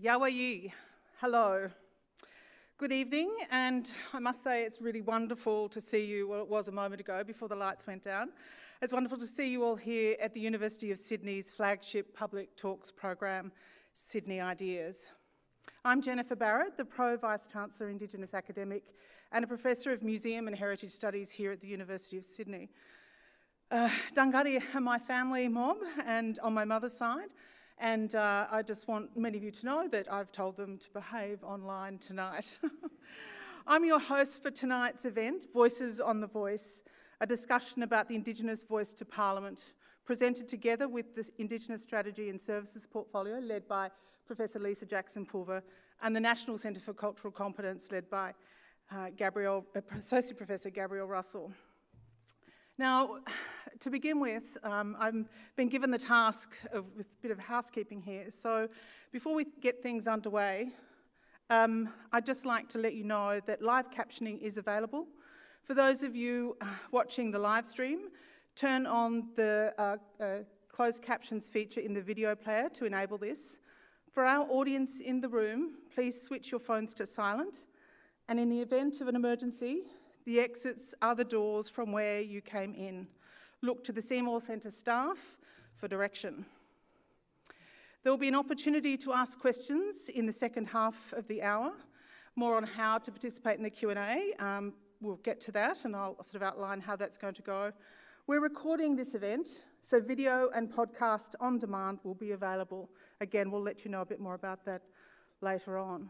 Yawayi, hello. Good evening, and I must say it's really wonderful to see you, well, it was a moment ago before the lights went down. It's wonderful to see you all here at the University of Sydney's flagship public talks program, Sydney Ideas. I'm Jennifer Barrett, the Pro Vice-Chancellor Indigenous Academic and a Professor of Museum and Heritage Studies here at the University of Sydney. Dungari are my family mob, and on my mother's side, and I just want many of you to know that I've told them to behave online tonight. I'm your host for tonight's event, Voices on the Voice, a discussion about the Indigenous voice to Parliament, presented together with the Indigenous Strategy and Services Portfolio, led by Professor Lisa Jackson-Pulver, and the National Centre for Cultural Competence, led by Associate Professor Gabrielle Russell. Now, to begin with, I've been given the task of with a bit of housekeeping here. So before we get things underway, I'd just like to let you know that live captioning is available. For those of you watching the live stream, turn on the closed captions feature in the video player to enable this. For our audience in the room, please switch your phones to silent. And in the event of an emergency, the exits are the doors from where you came in. Look to the Seymour Centre staff for direction. There will be an opportunity to ask questions in the second half of the hour. More on how to participate in the Q&A. We'll get to that, and I'll sort of outline how that's going to go. We're recording this event, so video and podcast on demand will be available. Again, we'll let you know a bit more about that later on.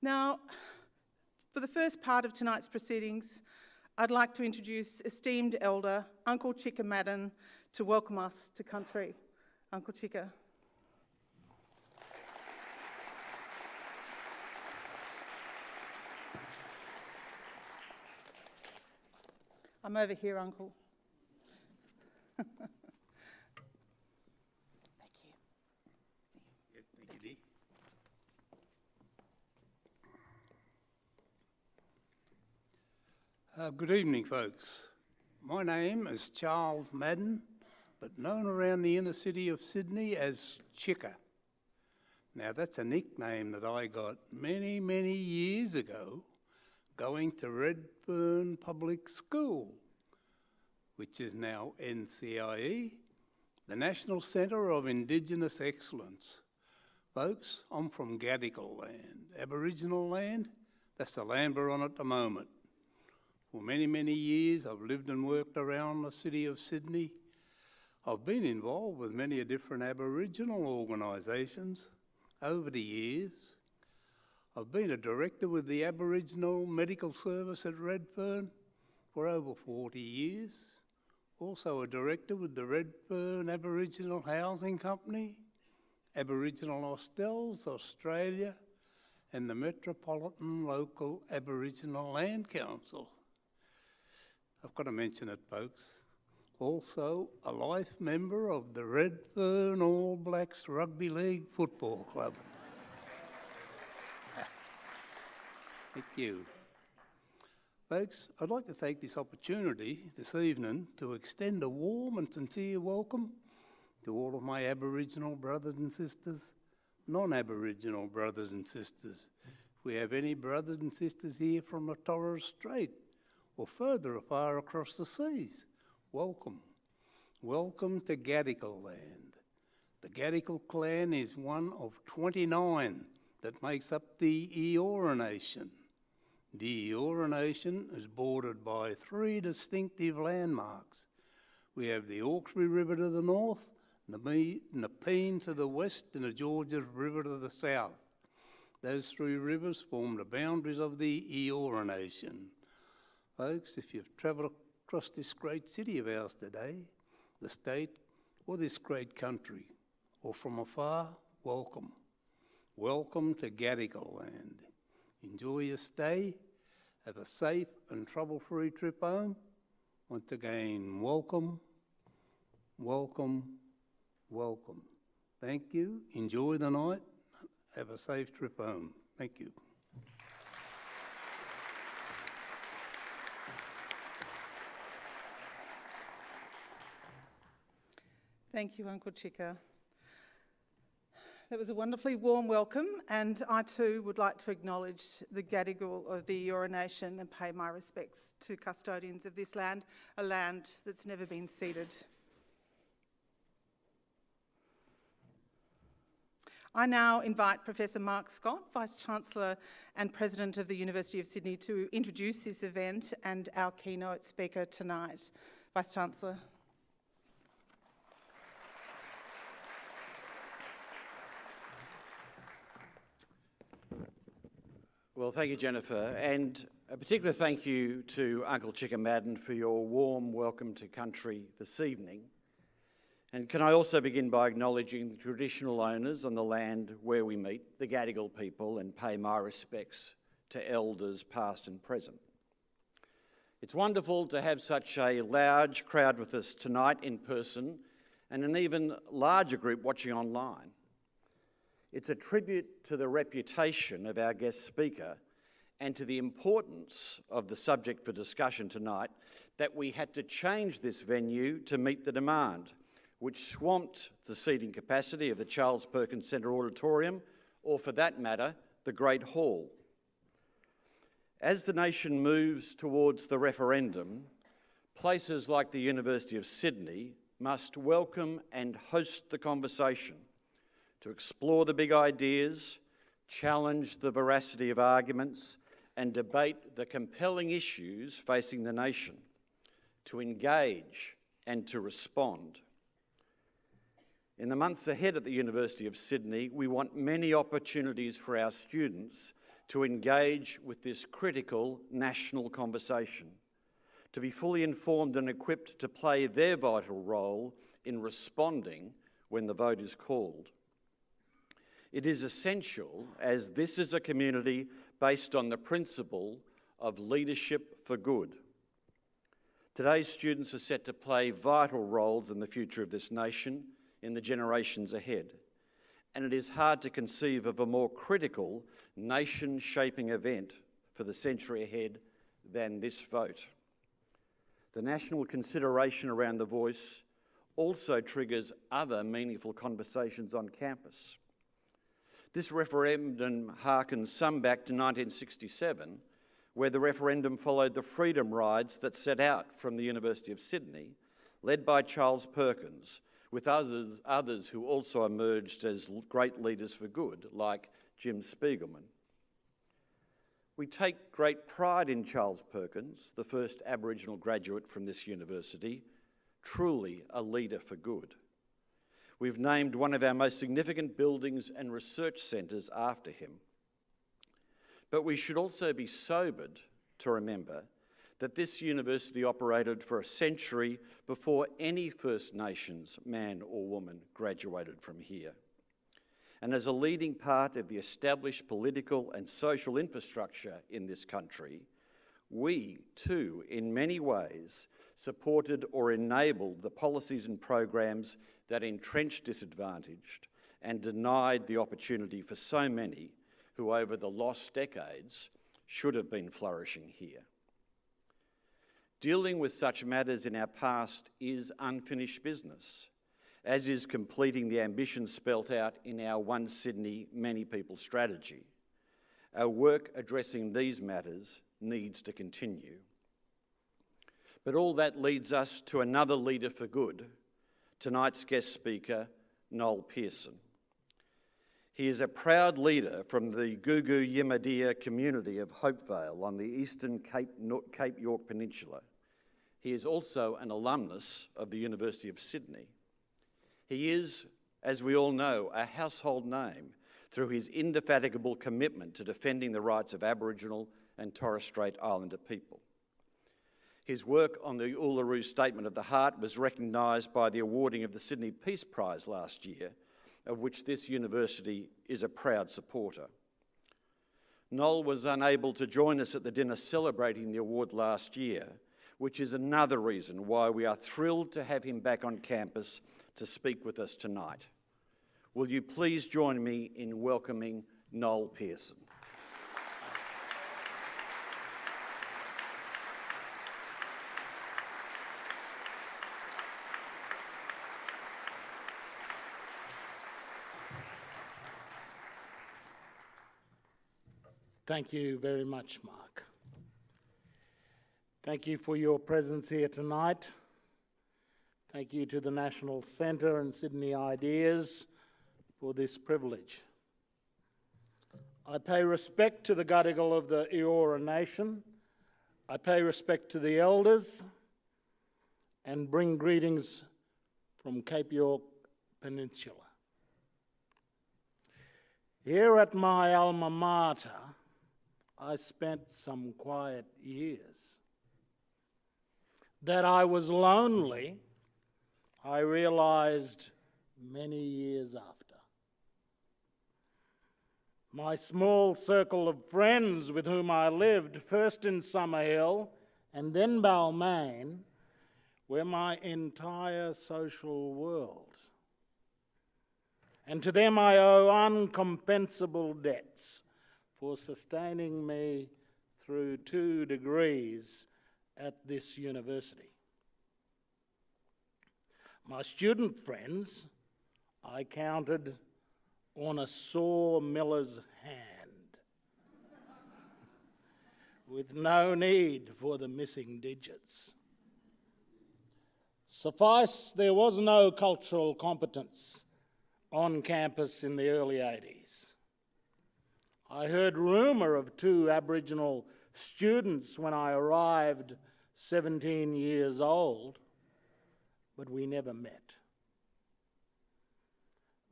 Now, for the first part of tonight's proceedings, I'd like to introduce esteemed elder, Uncle Chika Madden, to welcome us to country. Uncle Chika. I'm over here, Uncle. Thank you. Yeah, thank you, Dee. Good evening, folks. My name is Charles Madden, but known around the inner city of Sydney as Chika. Now, that's a nickname that I got many, many years ago going to Redfern Public School, which is now NCIE, the National Centre of Indigenous Excellence. Folks, I'm from Gadigal land, Aboriginal land. That's the land we're on at the moment. For many, many years, I've lived and worked around the city of Sydney. I've been involved with many different Aboriginal organisations over the years. I've been a director with the Aboriginal Medical Service at Redfern for over 40 years. Also a director with the Redfern Aboriginal Housing Company, Aboriginal Hostels Australia, and the Metropolitan Local Aboriginal Land Council. I've got to mention it, folks. Also a life member of the Redfern All Blacks Rugby League Football Club. Thank you. Folks, I'd like to take this opportunity this evening to extend a warm and sincere welcome to all of my Aboriginal brothers and sisters, non-Aboriginal brothers and sisters. If we have any brothers and sisters here from the Torres Strait or further afar across the seas, welcome. Welcome to Gadigal land. The Gadigal clan is one of 29 that makes up the Eora Nation. The Eora Nation is bordered by 3 distinctive landmarks. We have the Hawkesbury River to the north, the Nepean to the west, and the Georges River to the south. Those 3 rivers form the boundaries of the Eora Nation. Folks, if you've travelled across this great city of ours today, the state, or this great country, or from afar, welcome. Welcome to Gadigal land. Enjoy your stay. Have a safe and trouble-free trip home. Once again, welcome, welcome, welcome. Thank you. Enjoy the night. Have a safe trip home. Thank you. Thank you, Uncle Chika. That was a wonderfully warm welcome, and I too would like to acknowledge the Gadigal of the Eora Nation and pay my respects to custodians of this land, a land that's never been ceded. I now invite Professor Mark Scott, Vice-Chancellor and President of the University of Sydney, to introduce this event and our keynote speaker tonight. Vice-Chancellor. Well, thank you, Jennifer, and a particular thank you to Uncle Chicka Madden for your warm welcome to country this evening. And can I also begin by acknowledging the traditional owners on the land where we meet, the Gadigal people, and pay my respects to elders past and present. It's wonderful to have such a large crowd with us tonight in person and an even larger group watching online. It's a tribute to the reputation of our guest speaker and to the importance of the subject for discussion tonight that we had to change this venue to meet the demand, which swamped the seating capacity of the Charles Perkins Centre Auditorium, or for that matter, the Great Hall. As the nation moves towards the referendum, places like the University of Sydney must welcome and host the conversation to explore the big ideas, challenge the veracity of arguments, and debate the compelling issues facing the nation, to engage and to respond. In the months ahead at the University of Sydney, we want many opportunities for our students to engage with this critical national conversation, to be fully informed and equipped to play their vital role in responding when the vote is called. It is essential, as this is a community based on the principle of leadership for good. Today's students are set to play vital roles in the future of this nation in the generations ahead, and it is hard to conceive of a more critical nation-shaping event for the century ahead than this vote. The national consideration around the voice also triggers other meaningful conversations on campus. This referendum harkens some back to 1967, where the referendum followed the freedom rides that set out from the University of Sydney, led by Charles Perkins, with others who also emerged as great leaders for good, like Jim Spiegelman. We take great pride in Charles Perkins, the first Aboriginal graduate from this university, truly a leader for good. We've named one of our most significant buildings and research centres after him. But we should also be sobered to remember that this university operated for a century before any First Nations man or woman graduated from here. And as a leading part of the established political and social infrastructure in this country, we too, in many ways, supported or enabled the policies and programs that entrenched disadvantaged and denied the opportunity for so many who over the lost decades should have been flourishing here. Dealing with such matters in our past is unfinished business, as is completing the ambitions spelt out in our One Sydney, Many People strategy. Our work addressing these matters needs to continue. But all that leads us to another leader for good, tonight's guest speaker, Noel Pearson. He is a proud leader from the Guugu Yimidhirr community of Hopevale on the Eastern Cape York Peninsula. He is also an alumnus of the University of Sydney. He is, as we all know, a household name through his indefatigable commitment to defending the rights of Aboriginal and Torres Strait Islander people. His work on the Uluru Statement of the Heart was recognised by the awarding of the Sydney Peace Prize last year, of which this university is a proud supporter. Noel was unable to join us at the dinner celebrating the award last year, which is another reason why we are thrilled to have him back on campus to speak with us tonight. Will you please join me in welcoming Noel Pearson? Thank you very much, Mark. Thank you for your presence here tonight. Thank you to the National Centre and Sydney Ideas for this privilege. I pay respect to the Gadigal of the Eora Nation. I pay respect to the elders and bring greetings from Cape York Peninsula. Here at my alma mater, I spent some quiet years. That I was lonely, I realised many years after. My small circle of friends with whom I lived, first in Summerhill and then Balmain, were my entire social world. And to them I owe uncompensable debts for sustaining me through 2 degrees at this university. My student friends I counted on a sore miller's hand, with no need for the missing digits. Suffice, there was no cultural competence on campus in the early 80s. I heard rumour of 2 Aboriginal students when I arrived 17 years old, but we never met.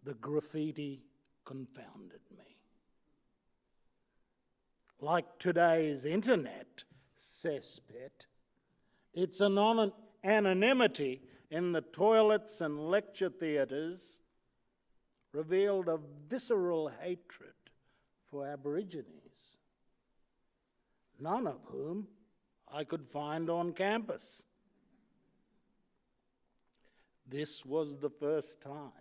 The graffiti confounded me. Like today's internet cesspit, its anonymity in the toilets and lecture theatres revealed a visceral hatred for Aborigines, none of whom I could find on campus. This was the first time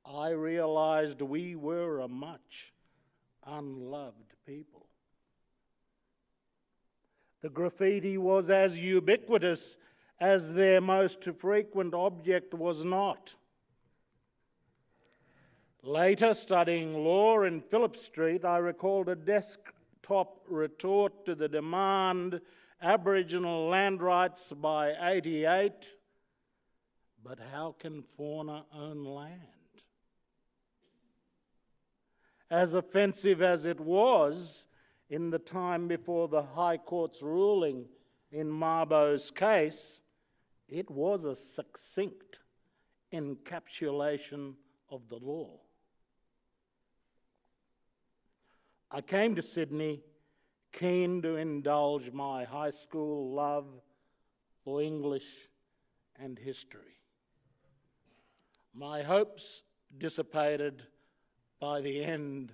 I realised we were a much unloved people. The graffiti was as ubiquitous as their most frequent object was not. Later, studying law in Phillip Street, I recalled a desktop retort to the demand Aboriginal land rights by 88, but how can fauna own land? As offensive as it was in the time before the High Court's ruling in Marbo's case, it was a succinct encapsulation of the law. I came to Sydney keen to indulge my high school love for English and history. My hopes dissipated by the end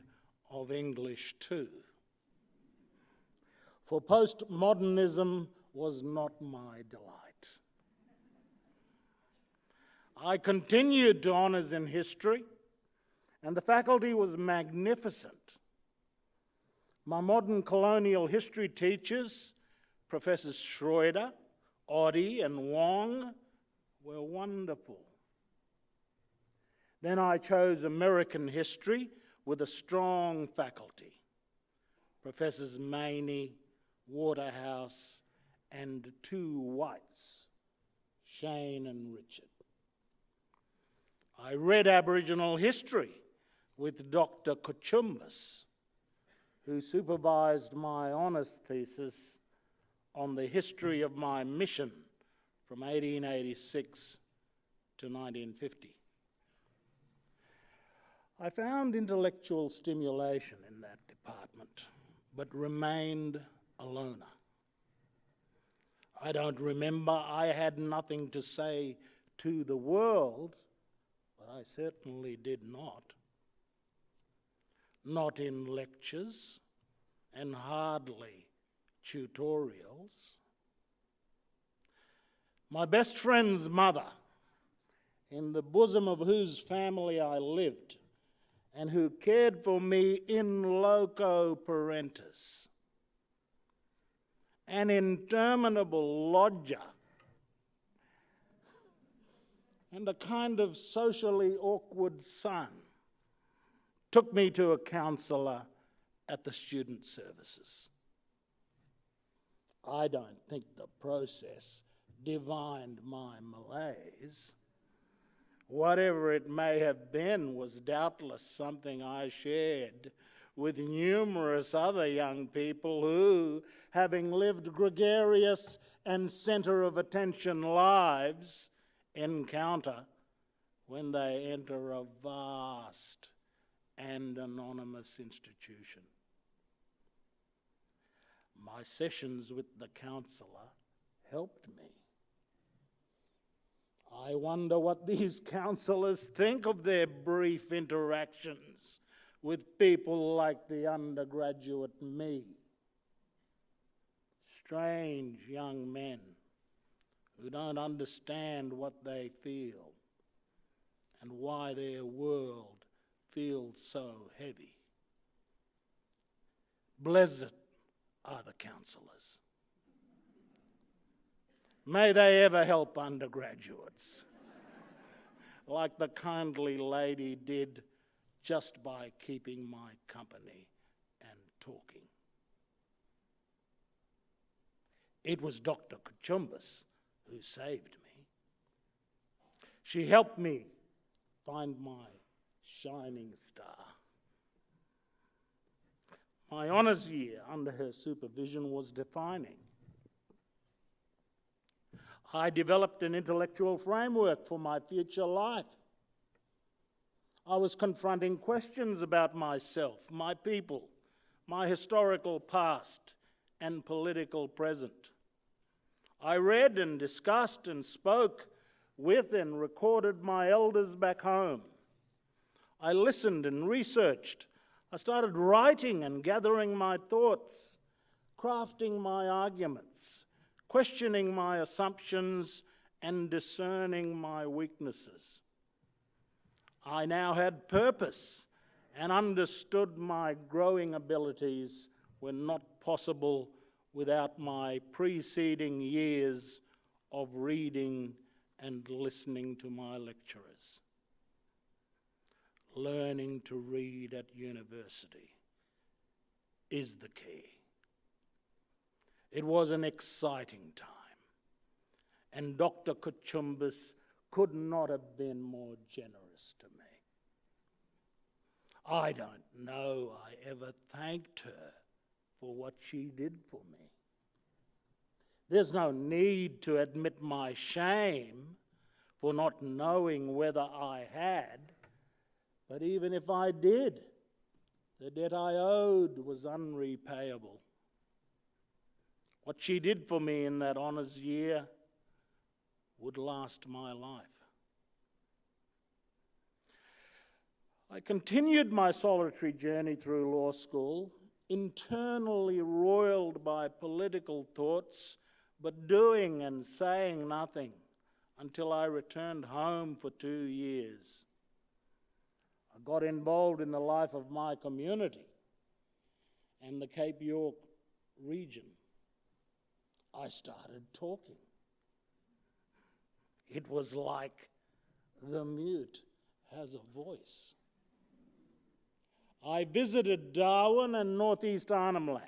of English too, for postmodernism was not my delight. I continued to honours in history, and the faculty was magnificent. My modern colonial history teachers, Professors Schroeder, Oddie and Wong, were wonderful. Then I chose American history with a strong faculty, Professors Maney, Waterhouse, and 2 whites, Shane and Richard. I read Aboriginal history with Dr. Kuchumbis, who supervised my honours thesis on the history of my mission from 1886 to 1950. I found intellectual stimulation in that department, but remained a loner. I don't remember I had nothing to say to the world, but I certainly did not. Not in lectures, and hardly tutorials. My best friend's mother, in the bosom of whose family I lived, and who cared for me in loco parentis, an interminable lodger, and a kind of socially awkward son, took me to a counsellor at the student services. I don't think the process divined my malaise. Whatever it may have been was doubtless something I shared with numerous other young people who, having lived gregarious and centre of attention lives, encounter when they enter a vast and anonymous institution. My sessions with the counsellor helped me. I wonder what these counsellors think of their brief interactions with people like the undergraduate me. Strange young men who don't understand what they feel and why their world feels so heavy. Blessed are the counsellors. May they ever help undergraduates, like the kindly lady did just by keeping my company and talking. It was Dr. Kuchumbis who saved me. She helped me find my shining star. My honours year under her supervision was defining. I developed an intellectual framework for my future life. I was confronting questions about myself, my people, my historical past and political present. I read and discussed and spoke with and recorded my elders back home. I listened and researched. I started writing and gathering my thoughts, crafting my arguments, questioning my assumptions and discerning my weaknesses. I now had purpose and understood my growing abilities were not possible without my preceding years of reading and listening to my lecturers. Learning to read at university is the key. It was an exciting time, and Dr. Kuchumbis could not have been more generous to me. I don't know I ever thanked her for what she did for me. There's no need to admit my shame for not knowing whether I had, but even if I did, the debt I owed was unrepayable. What she did for me in that honours year would last my life. I continued my solitary journey through law school, internally roiled by political thoughts, but doing and saying nothing until I returned home for 2 years. I got involved in the life of my community and the Cape York region. I started talking. It was like the mute has a voice. I visited Darwin and northeast Arnhem Land,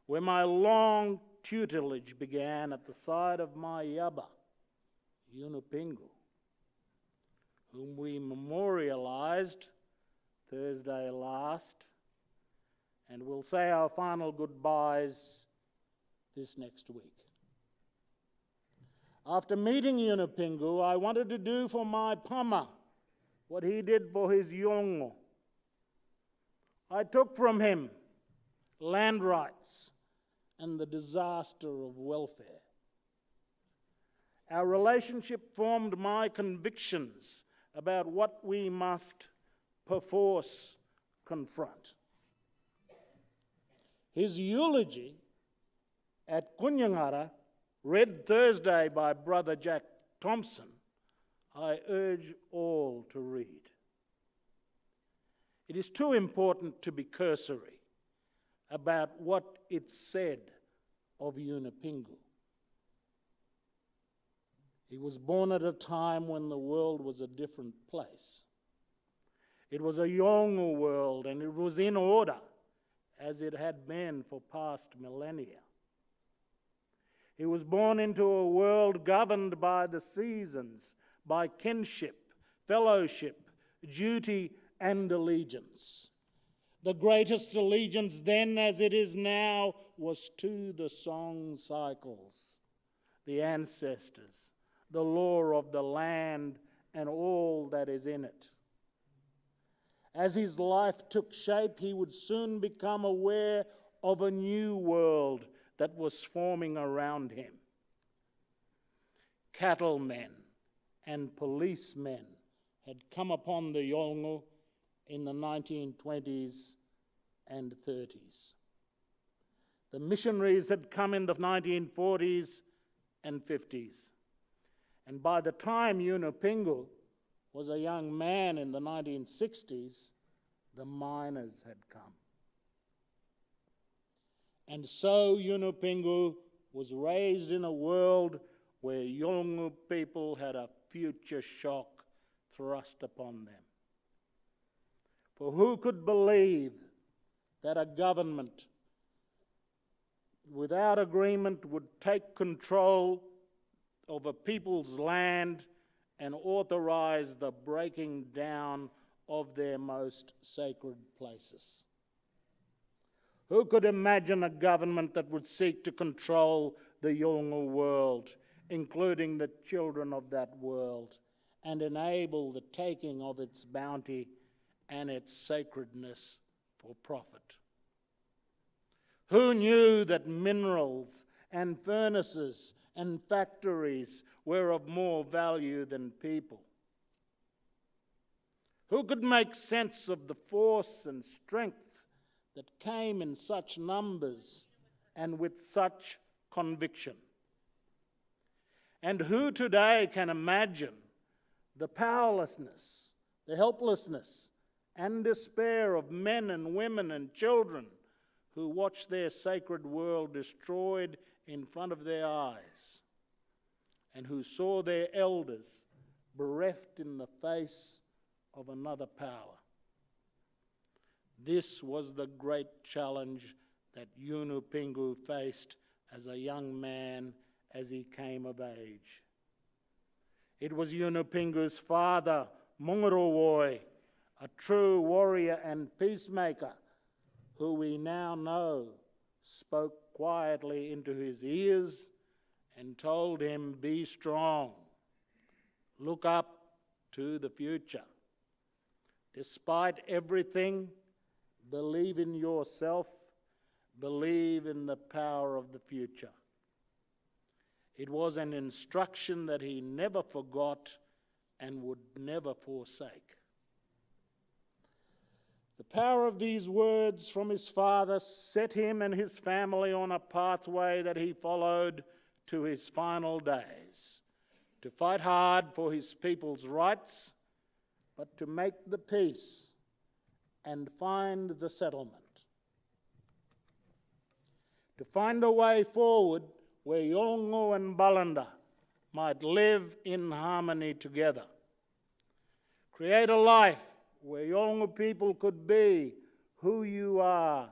where my long tutelage began at the side of my Yaba, Yunupingu, whom we memorialised Thursday last, and will say our final goodbyes this next week. After meeting Yunupingu, I wanted to do for my Pama what he did for his Yolngu. I took from him land rights and the disaster of welfare. Our relationship formed my convictions about what we must perforce confront. His eulogy at Kunyangara, read Thursday by Brother Jack Thompson, I urge all to read. It is too important to be cursory about what it said of Yunupingu. He was born at a time when the world was a different place. It was a Yolngu world, and it was in order as it had been for past millennia. He was born into a world governed by the seasons, by kinship, fellowship, duty, and allegiance. The greatest allegiance then, as it is now, was to the song cycles, the ancestors, the law of the land, and all that is in it. As his life took shape, he would soon become aware of a new world that was forming around him. Cattlemen and policemen had come upon the Yolngu in the 1920s and 30s. The missionaries had come in the 1940s and 50s. And by the time Yunupingu was a young man in the 1960s, the miners had come. And so Yunupingu was raised in a world where Yolngu people had a future shock thrust upon them. For who could believe that a government without agreement would take control of a people's land and authorize the breaking down of their most sacred places? Who could imagine a government that would seek to control the Yolngu world, including the children of that world, and enable the taking of its bounty and its sacredness for profit? Who knew that minerals and furnaces and factories were of more value than people? Who could make sense of the force and strength that came in such numbers and with such conviction? And who today can imagine the powerlessness, the helplessness, and despair of men and women and children who watched their sacred world destroyed in front of their eyes, and who saw their elders bereft in the face of another power? This was the great challenge that Yunupingu faced as a young man as he came of age. It was Yunupingu's father, Munguruwoi, a true warrior and peacemaker, who we now know spoke quietly into his ears and told him, "Be strong, look up to the future. Despite everything, believe in yourself, believe in the power of the future." It was an instruction that he never forgot and would never forsake. The power of these words from his father set him and his family on a pathway that he followed to his final days, to fight hard for his people's rights, but to make the peace and find the settlement. To find a way forward where Yolngu and Balanda might live in harmony together. Create a life where Yolngu people could be who you are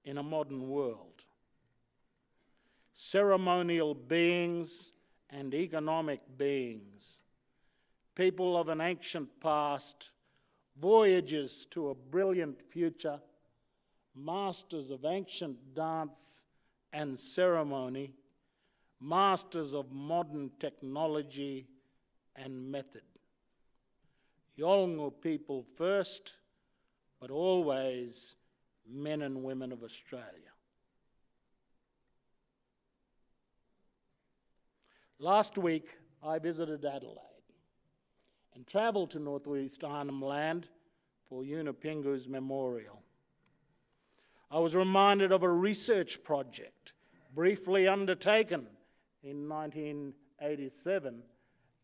in a modern world. Ceremonial beings and economic beings, people of an ancient past, voyagers to a brilliant future, masters of ancient dance and ceremony, masters of modern technology and method. Yolngu people first, but always men and women of Australia. Last week, I visited Adelaide and travelled to Northeast Arnhem Land for Yunupingu's memorial. I was reminded of a research project briefly undertaken in 1987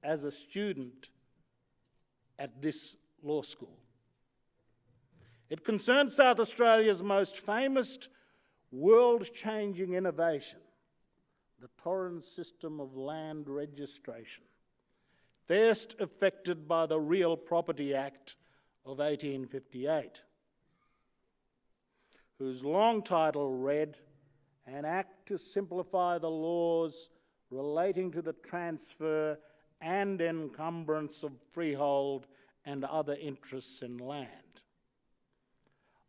as a student at this law school. It concerned South Australia's most famous world-changing innovation, the Torrens system of land registration, first effected by the Real Property Act of 1858. whose long title read, "An Act to Simplify the Laws Relating to the Transfer and Encumbrance of Freehold and Other Interests in Land."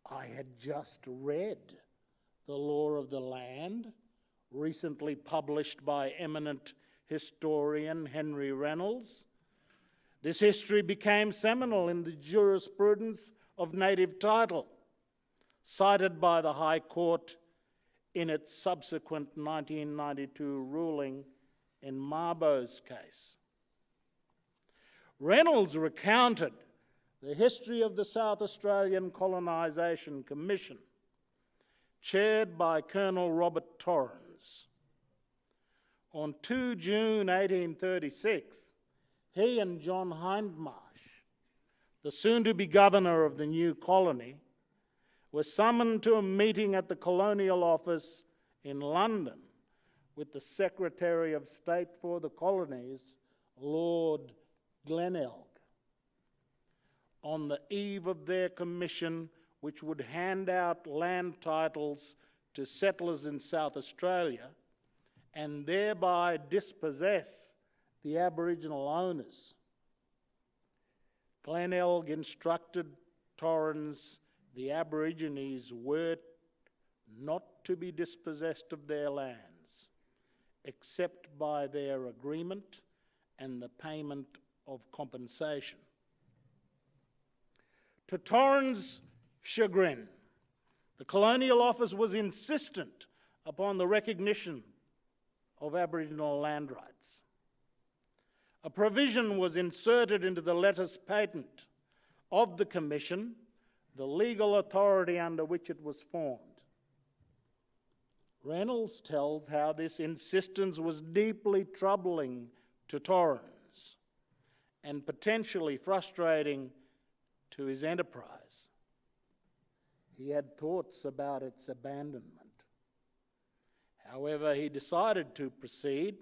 I had just read The Law of the Land, recently published by eminent historian Henry Reynolds. This history became seminal in the jurisprudence of native title, cited by the High Court in its subsequent 1992 ruling in Mabo's case. Reynolds recounted the history of the South Australian Colonisation Commission, chaired by Colonel Robert Torrens. On 2 June 1836, he and John Hindmarsh, the soon-to-be governor of the new colony, were summoned to a meeting at the Colonial Office in London with the Secretary of State for the Colonies, Lord Glenelg, on the eve of their commission, which would hand out land titles to settlers in South Australia and thereby dispossess the Aboriginal owners. Glenelg instructed Torrens the Aborigines were not to be dispossessed of their lands, except by their agreement and the payment of compensation. To Torrens' chagrin, the Colonial Office was insistent upon the recognition of Aboriginal land rights. A provision was inserted into the letters patent of the Commission, the legal authority under which it was formed. Reynolds tells how this insistence was deeply troubling to Torrens and potentially frustrating to his enterprise. He had thoughts about its abandonment. However, he decided to proceed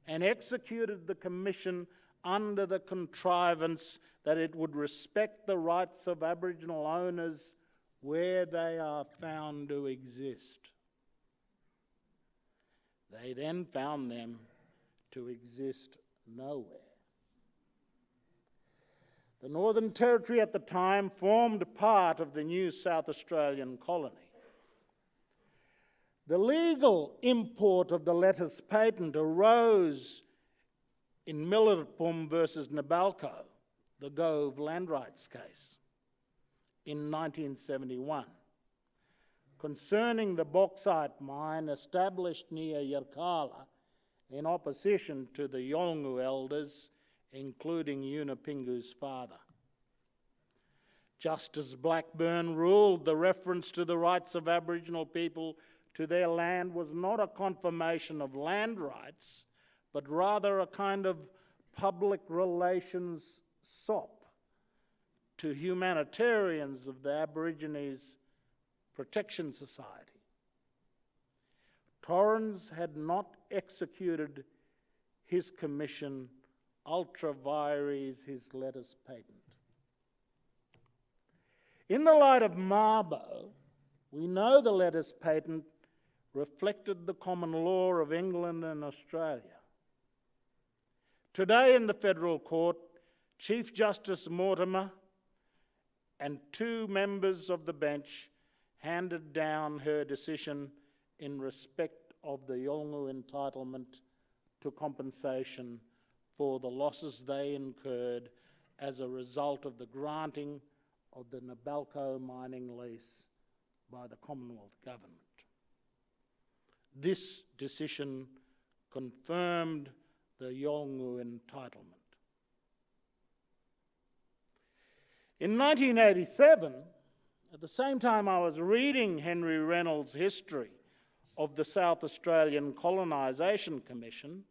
and executed the commission under the contrivance that it would respect the rights of Aboriginal owners where they are found to exist. They then found them to exist nowhere. The Northern Territory at the time formed part of the new South Australian colony. The legal import of the letters patent arose in Millerpum versus Nabalco, the Gove land rights case, in 1971, concerning the bauxite mine established near Yirrkala in opposition to the Yolngu elders, including Yunupingu's father. Justice Blackburn ruled the reference to the rights of Aboriginal people to their land was not a confirmation of land rights, but rather a kind of public relations sop to humanitarians of the Aborigines Protection Society. Torrens had not executed his commission ultra vires his letters patent. In the light of Mabo, we know the letters patent reflected the common law of England and Australia. Today in the Federal Court, Chief Justice Mortimer and 2 members of the bench handed down her decision in respect of the Yolngu entitlement to compensation for the losses they incurred as a result of the granting of the Nabalco mining lease by the Commonwealth Government. This decision confirmed the Yolngu entitlement. In 1987, at the same time I was reading Henry Reynolds' history of the South Australian Colonisation Commission,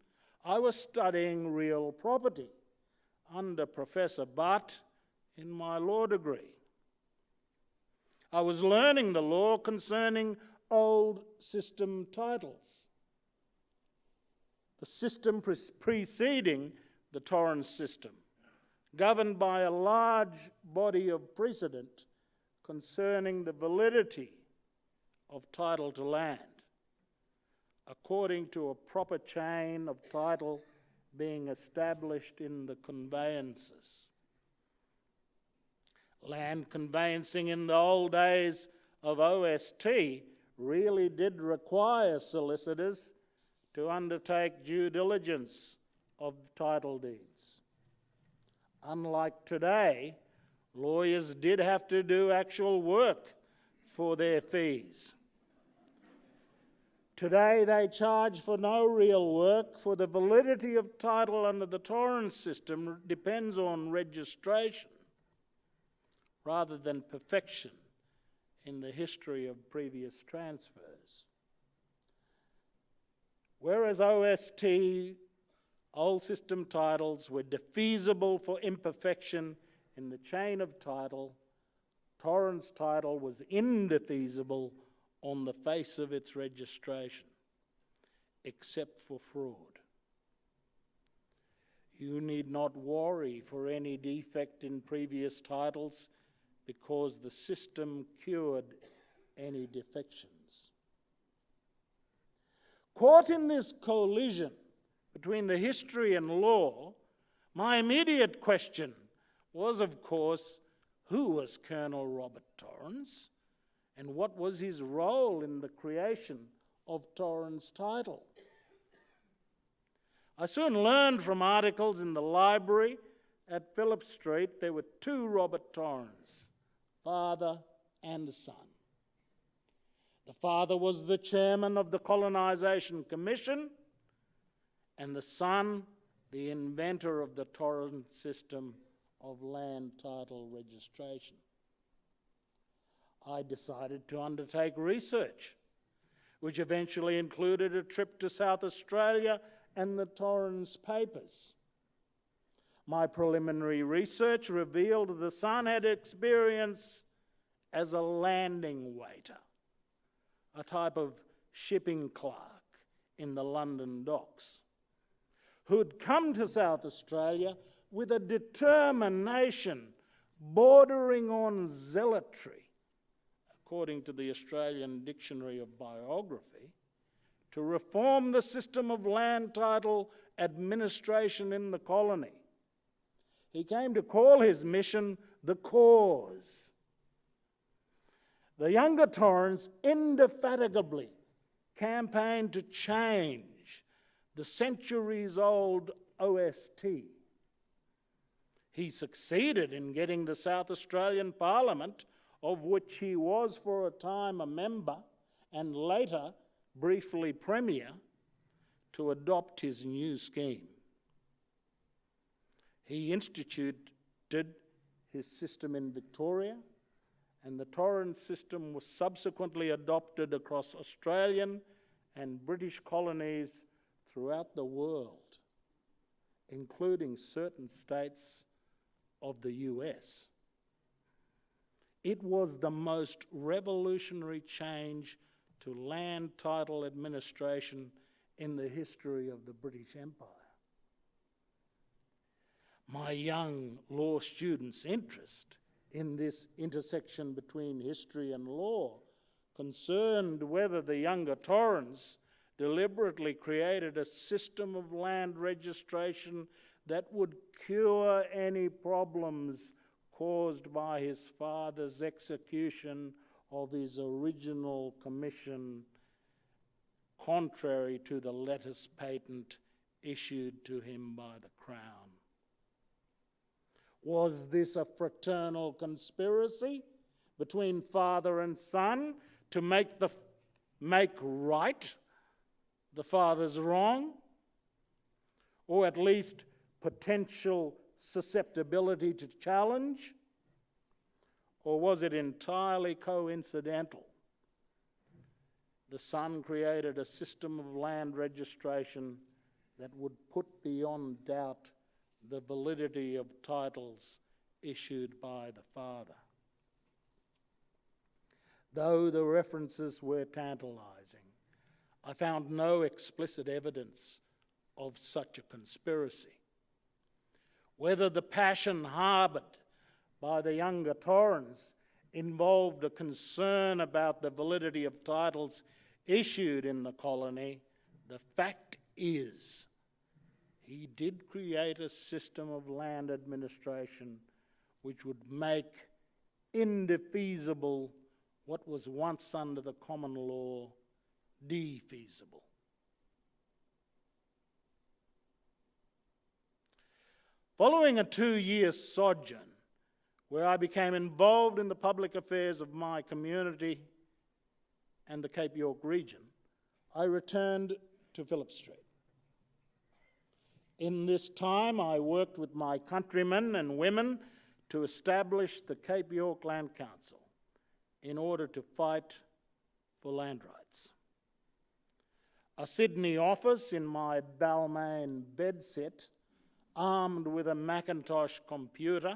I was studying real property under Professor Butt in my law degree. I was learning the law concerning old system titles, the system preceding the Torrens system, governed by a large body of precedent concerning the validity of title to land, according to a proper chain of title being established in the conveyances. Land conveyancing in the old days of OST really did require solicitors to undertake due diligence of title deeds. Unlike today, lawyers did have to do actual work for their fees. Today they charge for no real work, for the validity of title under the Torrens system depends on registration rather than perfection in the history of previous transfers. Whereas OST, old system titles, were defeasible for imperfection in the chain of title, Torrens title was indefeasible on the face of its registration, except for fraud. You need not worry for any defect in previous titles because the system cured any defections. Caught in this collision between the history and law, my immediate question was, of course, who was Colonel Robert Torrens and what was his role in the creation of Torrens title? I soon learned from articles in the library at Phillip Street there were two Robert Torrens, father and son. The father was the chairman of the Colonisation Commission, and the son, the inventor of the Torrens system of land title registration. I decided to undertake research, which eventually included a trip to South Australia and the Torrens papers. My preliminary research revealed the son had experience as a landing waiter, a type of shipping clerk in the London docks, who'd come to South Australia with a determination bordering on zealotry, according to the Australian Dictionary of Biography, to reform the system of land title administration in the colony. He came to call his mission the cause. The younger Torrens indefatigably campaigned to change the centuries-old OST. He succeeded in getting the South Australian Parliament, of which he was for a time a member and later briefly Premier, to adopt his new scheme. He instituted his system in Victoria, and the Torrens system was subsequently adopted across Australian and British colonies throughout the world, including certain states of the US. It was the most revolutionary change to land title administration in the history of the British Empire. My young law students' interest in this intersection between history and law concerned whether the younger Torrens deliberately created a system of land registration that would cure any problems caused by his father's execution of his original commission, contrary to the letters patent issued to him by the Crown. Was this a fraternal conspiracy between father and son to make right the father's wrong, or at least potential susceptibility to challenge? Or was it entirely coincidental? The son created a system of land registration that would put beyond doubt the validity of titles issued by the father. Though the references were tantalising, I found no explicit evidence of such a conspiracy. Whether the passion harboured by the younger Torrens involved a concern about the validity of titles issued in the colony, the fact is he did create a system of land administration which would make indefeasible what was once under the common law defeasible. Following a 2-year sojourn, where I became involved in the public affairs of my community and the Cape York region, I returned to Phillip Street. In this time, I worked with my countrymen and women to establish the Cape York Land Council in order to fight for land rights. A Sydney office in my Balmain bedsit, armed with a Macintosh computer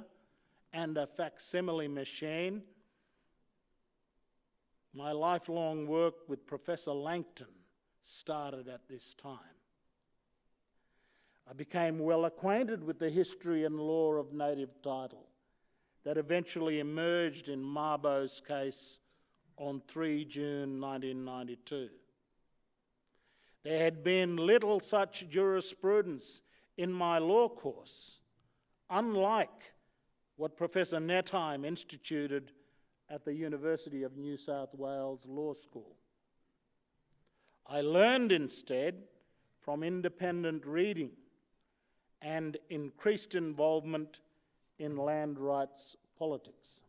and a facsimile machine. My lifelong work with Professor Langton started at this time. I became well acquainted with the history and law of native title that eventually emerged in Mabo's case on 3 June 1992. There had been little such jurisprudence in my law course, unlike what Professor Nettheim instituted at the University of New South Wales Law School. I learned instead from independent reading and increased involvement in land rights politics.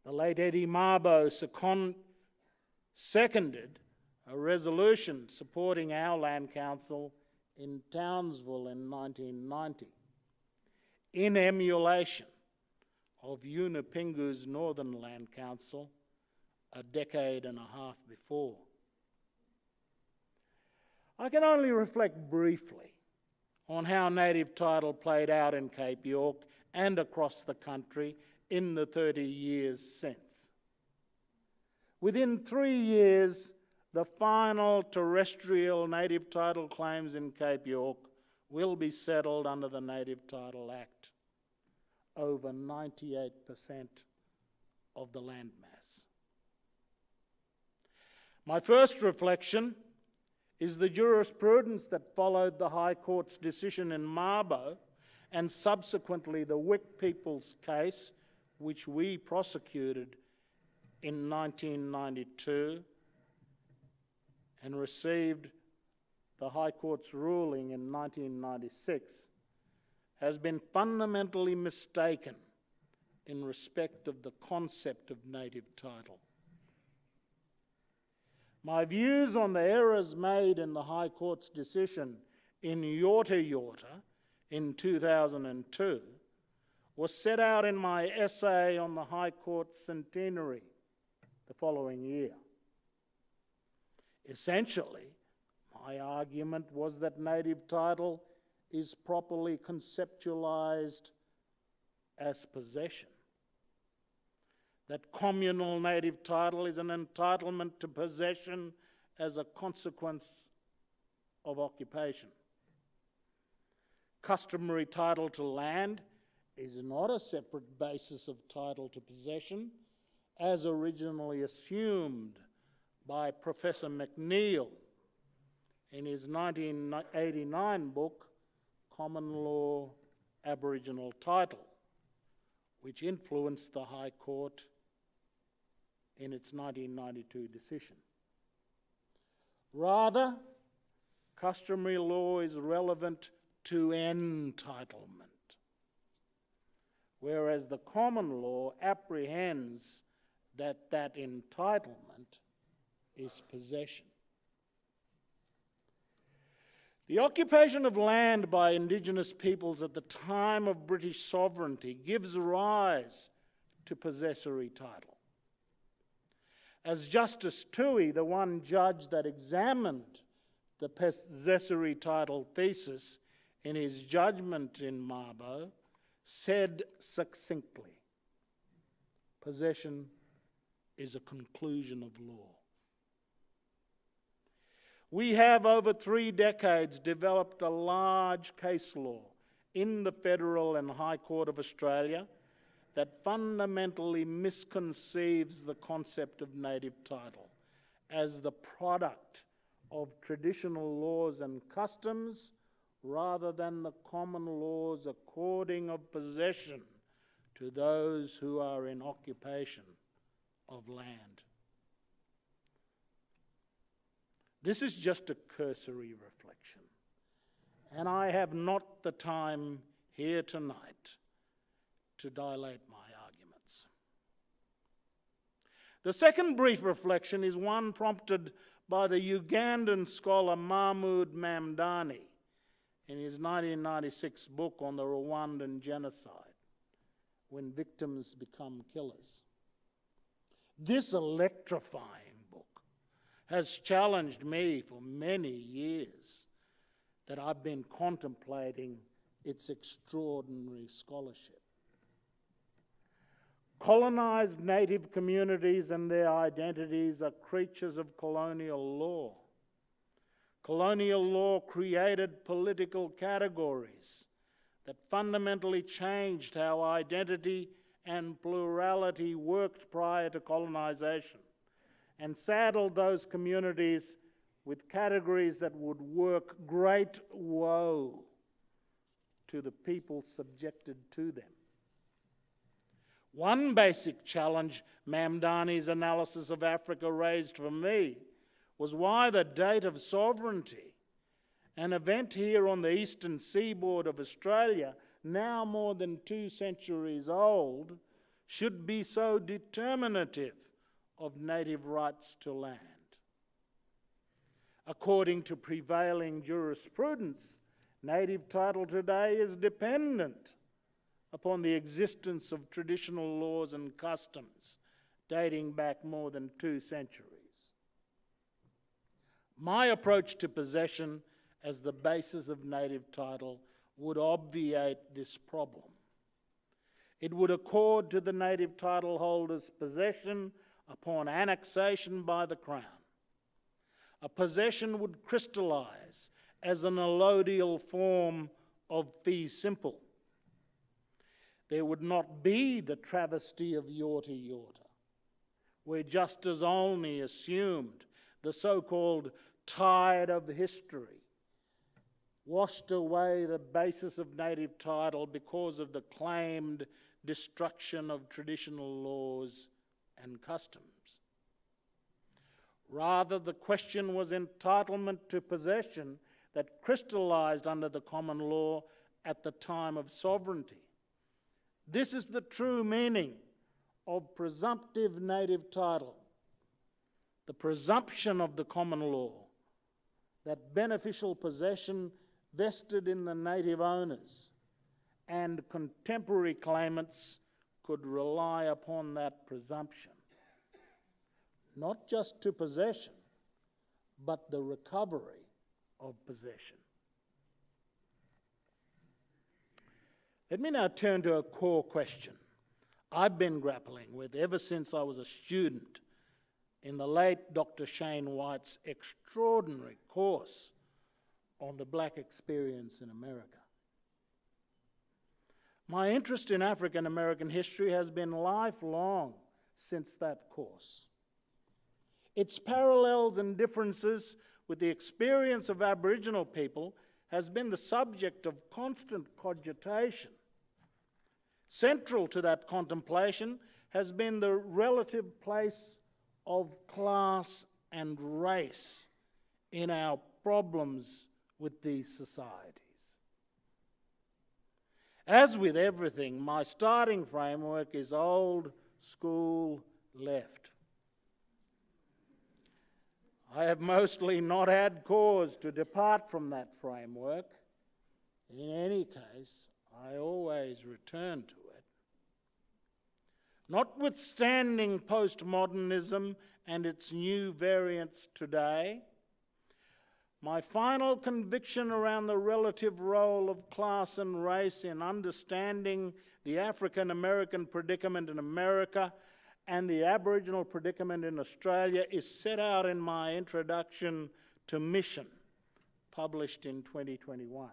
The late Eddie Mabo seconded a resolution supporting our land council in Townsville in 1990, in emulation of Yunupingu's Northern Land Council a decade and a half before. I can only reflect briefly on how native title played out in Cape York and across the country in the 30 years since. Within 3 years, the final terrestrial native title claims in Cape York will be settled under the Native Title Act, over 98% of the landmass. My first reflection is the jurisprudence that followed the High Court's decision in Mabo and subsequently the Wick People's case, which we prosecuted in 1992 and received the High Court's ruling in 1996, has been fundamentally mistaken in respect of the concept of native title. My views on the errors made in the High Court's decision in Yorta Yorta in 2002 was set out in my essay on the High Court's centenary the following year. Essentially, my argument was that native title is properly conceptualized as possession, that communal native title is an entitlement to possession as a consequence of occupation. Customary title to land is not a separate basis of title to possession, as originally assumed by Professor McNeill in his 1989 book, Common Law Aboriginal Title, which influenced the High Court in its 1992 decision. Rather, customary law is relevant to entitlement, whereas the common law apprehends that that entitlement is possession. The occupation of land by Indigenous peoples at the time of British sovereignty gives rise to possessory title. As Justice Toohey, the one judge that examined the possessory title thesis in his judgment in Mabo, said succinctly, possession is a conclusion of law. We have over 3 decades developed a large case law in the Federal and High Court of Australia that fundamentally misconceives the concept of native title as the product of traditional laws and customs rather than the common law's according of possession to those who are in occupation of land. This is just a cursory reflection, and I have not the time here tonight to dilate my arguments. The second brief reflection is one prompted by the Ugandan scholar Mahmoud Mamdani in his 1996 book on the Rwandan genocide, When Victims Become Killers. This electrifying book has challenged me for many years that I've been contemplating its extraordinary scholarship. Colonized native communities and their identities are creatures of colonial law. Colonial law created political categories that fundamentally changed how identity and plurality worked prior to colonization, and saddled those communities with categories that would work great woe to the people subjected to them. One basic challenge Mamdani's analysis of Africa raised for me was why the date of sovereignty, an event here on the eastern seaboard of Australia, now more than 2 centuries old, should be so determinative of native rights to land. According to prevailing jurisprudence, native title today is dependent upon the existence of traditional laws and customs dating back more than 2 centuries. My approach to possession as the basis of native title would obviate this problem. It would accord to the native title holder's possession upon annexation by the Crown. A possession would crystallise as an allodial form of fee simple. There would not be the travesty of yorta yorta, where justice only assumed the so-called tide of history washed away the basis of native title because of the claimed destruction of traditional laws and customs. Rather, the question was entitlement to possession that crystallised under the common law at the time of sovereignty. This is the true meaning of presumptive native title, the presumption of the common law that beneficial possession vested in the native owners, and contemporary claimants could rely upon that presumption, not just to possession, but the recovery of possession. Let me now turn to a core question I've been grappling with ever since I was a student in the late Dr. Shane White's extraordinary course on the black experience in America. My interest in African American history has been lifelong since that course. Its parallels and differences with the experience of Aboriginal people has been the subject of constant cogitation. Central to that contemplation has been the relative place of class and race in our problems with these societies. As with everything, my starting framework is old school left. I have mostly not had cause to depart from that framework. In any case, I always return to it. Notwithstanding postmodernism and its new variants today, my final conviction around the relative role of class and race in understanding the African American predicament in America and the Aboriginal predicament in Australia is set out in my introduction to Mission, published in 2021.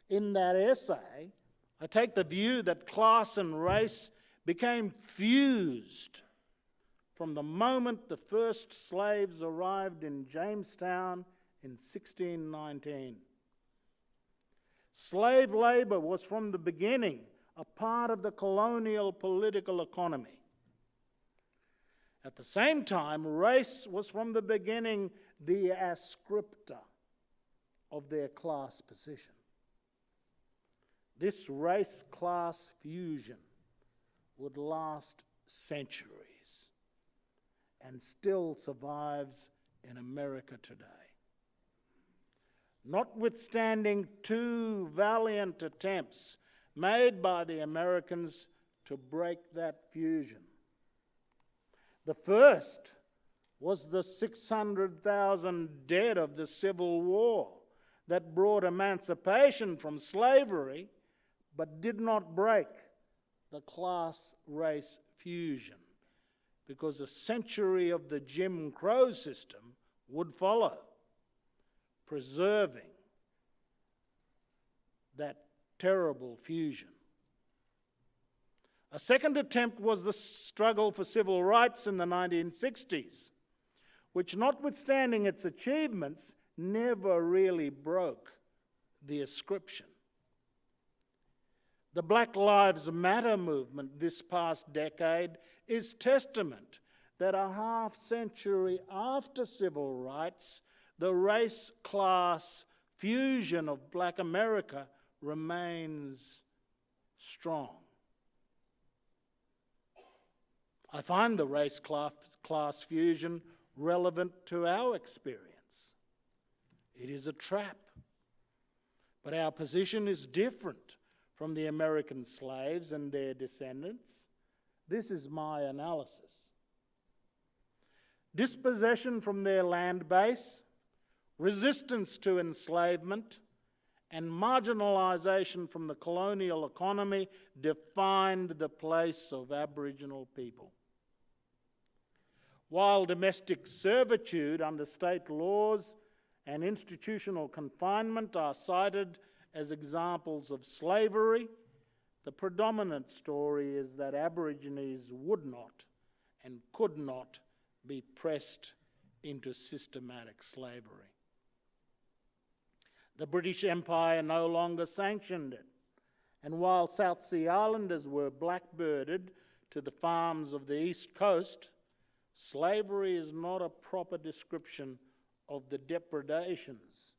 In that essay, I take the view that class and race became fused from the moment the first slaves arrived in Jamestown in 1619. Slave labour was from the beginning a part of the colonial political economy. At the same time, race was from the beginning the ascriptor of their class position. This race-class fusion would last centuries and still survives in America today. Notwithstanding two valiant attempts made by the Americans to break that fusion. The first was the 600,000 dead of the Civil War that brought emancipation from slavery but did not break the class-race fusion, because a century of the Jim Crow system would follow, preserving that terrible fusion. A second attempt was the struggle for civil rights in the 1960s, which, notwithstanding its achievements, never really broke the ascription. The Black Lives Matter movement this past decade is testament that a half-century after civil rights, the race-class fusion of Black America remains strong. I find the race-class fusion relevant to our experience. It is a trap, but our position is different from the American slaves and their descendants. This is my analysis. Dispossession from their land base, resistance to enslavement, and marginalisation from the colonial economy defined the place of Aboriginal people. While domestic servitude under state laws and institutional confinement are cited as examples of slavery, the predominant story is that Aborigines would not and could not be pressed into systematic slavery. The British Empire no longer sanctioned it, and while South Sea Islanders were blackbirded to the farms of the East Coast, slavery is not a proper description of the depredations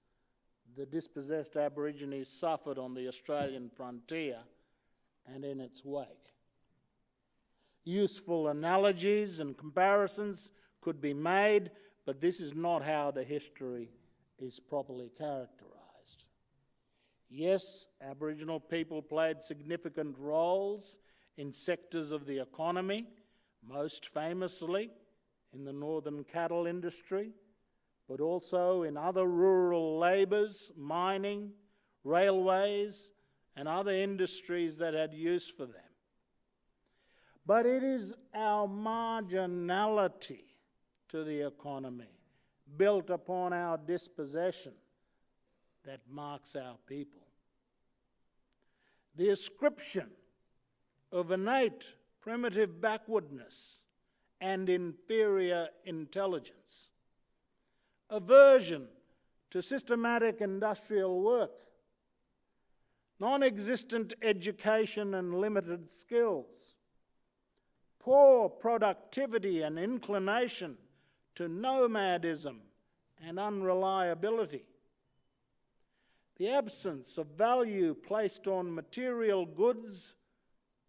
the dispossessed Aborigines suffered on the Australian frontier and in its wake. Useful analogies and comparisons could be made, but this is not how the history is properly characterised. Yes, Aboriginal people played significant roles in sectors of the economy, most famously in the northern cattle industry, but also in other rural labours, mining, railways, and other industries that had use for them. But it is our marginality to the economy, built upon our dispossession, that marks our people. The ascription of innate primitive backwardness and inferior intelligence, aversion to systematic industrial work, non-existent education and limited skills, poor productivity and inclination to nomadism and unreliability, the absence of value placed on material goods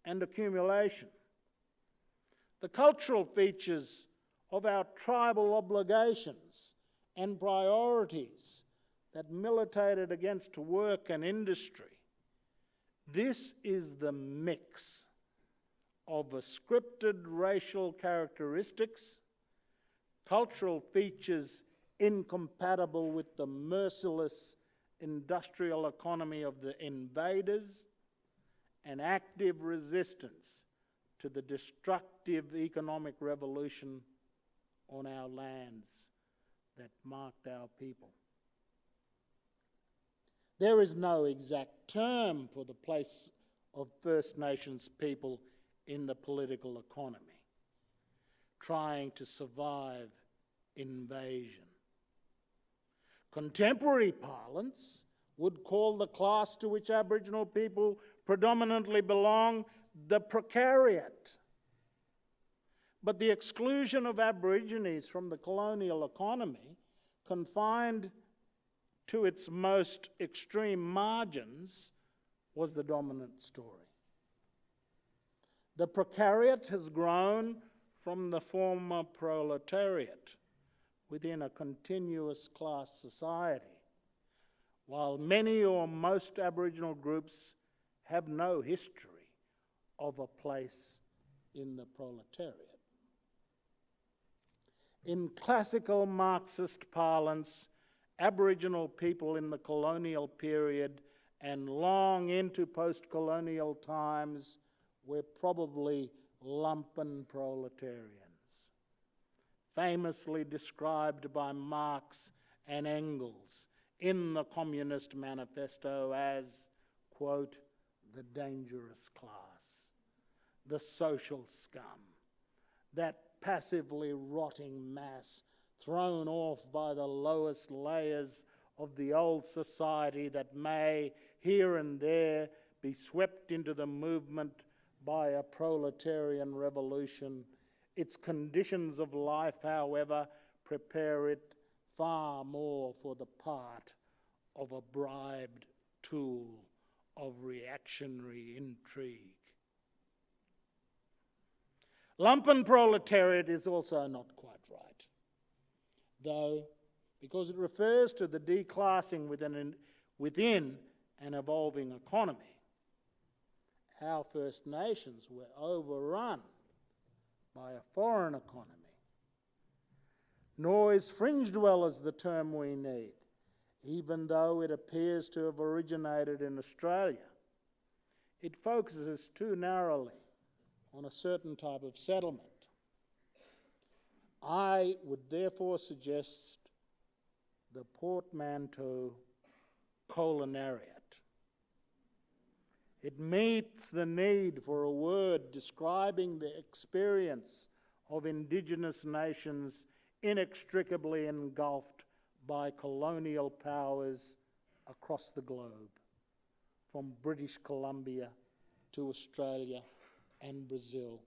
and accumulation, the cultural features of our tribal obligations and priorities that militated against work and industry. This is the mix of ascripted racial characteristics, cultural features incompatible with the merciless industrial economy of the invaders, and active resistance to the destructive economic revolution on our lands that marked our people. There is no exact term for the place of First Nations people in the political economy, trying to survive invasion. Contemporary parlance would call the class to which Aboriginal people predominantly belong the precariat. But the exclusion of Aborigines from the colonial economy, confined to its most extreme margins, was the dominant story. The precariat has grown from the former proletariat within a continuous class society, while many or most Aboriginal groups have no history of a place in the proletariat. In classical Marxist parlance, Aboriginal people in the colonial period and long into post-colonial times were probably lumpen proletarians, famously described by Marx and Engels in the Communist Manifesto as, quote, the dangerous class, the social scum, that passively rotting mass thrown off by the lowest layers of the old society that may, here and there, be swept into the movement by a proletarian revolution. Its conditions of life, however, prepare it far more for the part of a bribed tool of reactionary intrigue. Lumpen proletariat is also not quite right, though, because it refers to the declassing within an evolving economy. Our First Nations were overrun by a foreign economy. Nor is fringe dwellers the term we need, even though it appears to have originated in Australia. It focuses too narrowly on a certain type of settlement. I would therefore suggest the portmanteau coloniariat. It meets the need for a word describing the experience of Indigenous nations inextricably engulfed by colonial powers across the globe, from British Columbia to Australia and Brazil.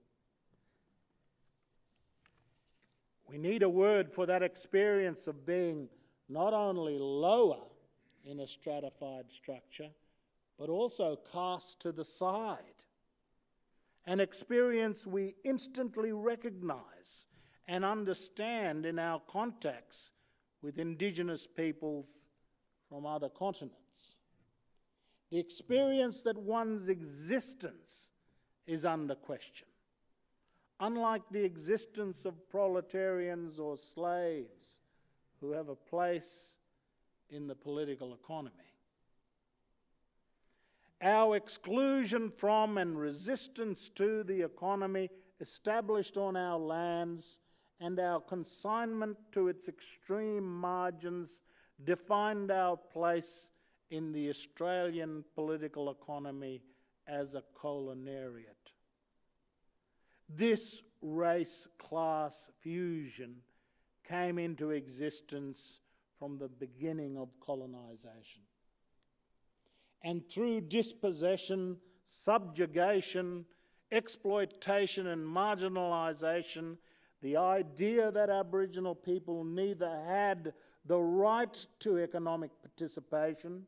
We need a word for that experience of being not only lower in a stratified structure, but also cast to the side. An experience we instantly recognise and understand in our contacts with Indigenous peoples from other continents. The experience that one's existence is under question, unlike the existence of proletarians or slaves who have a place in the political economy. Our exclusion from and resistance to the economy established on our lands and our consignment to its extreme margins defined our place in the Australian political economy as a coloniariat. This race-class fusion came into existence from the beginning of colonisation. And through dispossession, subjugation, exploitation and marginalisation, the idea that Aboriginal people neither had the right to economic participation,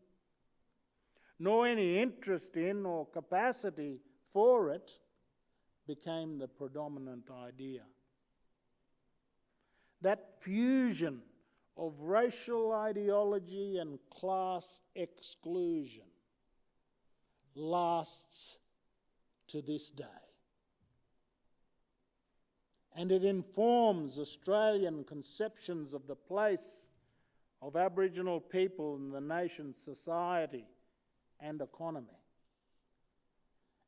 nor any interest in or capacity for it, became the predominant idea. That fusion of racial ideology and class exclusion lasts to this day. And it informs Australian conceptions of the place of Aboriginal people in the nation's society and economy.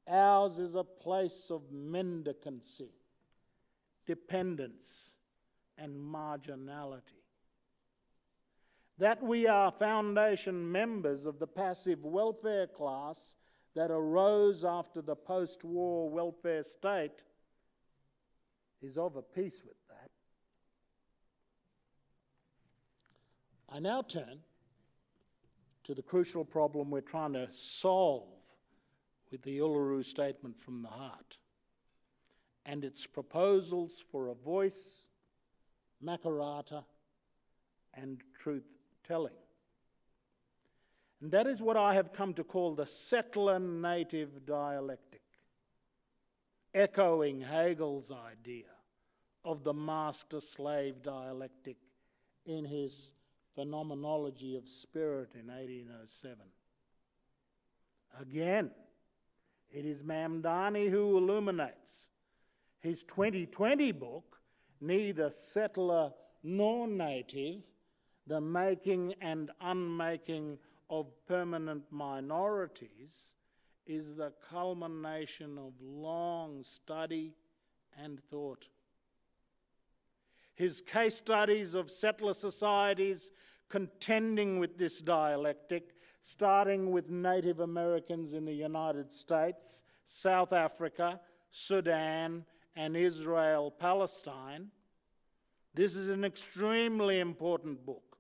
Ours is a place of mendicancy, dependence, and marginality. That we are foundation members of the passive welfare class that arose after the post-war welfare state is of a piece with that. I now turn to the crucial problem we're trying to solve with the Uluru Statement from the Heart and its proposals for a voice, makarata, and truth-telling. And that is what I have come to call the settler-native dialectic, echoing Hegel's idea of the master-slave dialectic in his Phenomenology of Spirit in 1807. Again, it is Mamdani who illuminates his 2020 book, Neither Settler Nor Native, The Making and Unmaking of Permanent Minorities, is the culmination of long study and thought. His case studies of settler societies contending with this dialectic, starting with Native Americans in the United States, South Africa, Sudan, and Israel-Palestine. This is an extremely important book.